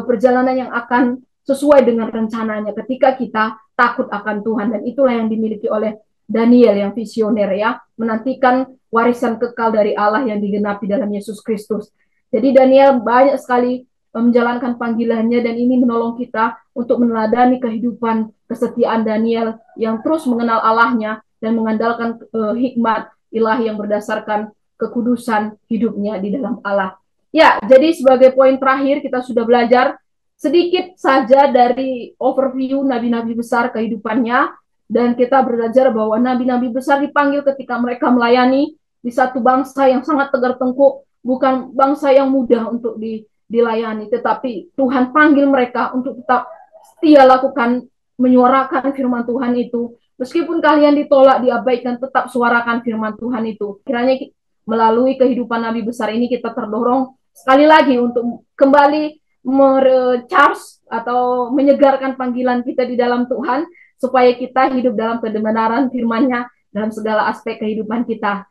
perjalanan yang akan sesuai dengan rencananya ketika kita takut akan Tuhan. Dan itulah yang dimiliki oleh Daniel yang visioner ya, menantikan warisan kekal dari Allah yang digenapi dalam Yesus Kristus. Jadi Daniel banyak sekali menjalankan panggilannya, dan ini menolong kita untuk meneladani kehidupan kesetiaan Daniel yang terus mengenal Allahnya dan mengandalkan hikmat ilahi yang berdasarkan kekudusan hidupnya di dalam Allah. Ya, jadi sebagai poin terakhir kita sudah belajar sedikit saja dari overview nabi-nabi besar kehidupannya, dan kita belajar bahwa nabi-nabi besar dipanggil ketika mereka melayani di satu bangsa yang sangat tegar tengkuk, bukan bangsa yang mudah untuk dilayani, tetapi Tuhan panggil mereka untuk tetap setia lakukan menyuarakan firman Tuhan itu. Meskipun kalian ditolak, diabaikan, tetap suarakan firman Tuhan itu. Kiranya melalui kehidupan Nabi besar ini kita terdorong sekali lagi untuk kembali merecharge atau menyegarkan panggilan kita di dalam Tuhan, supaya kita hidup dalam kebenaran firman-Nya dalam segala aspek kehidupan kita.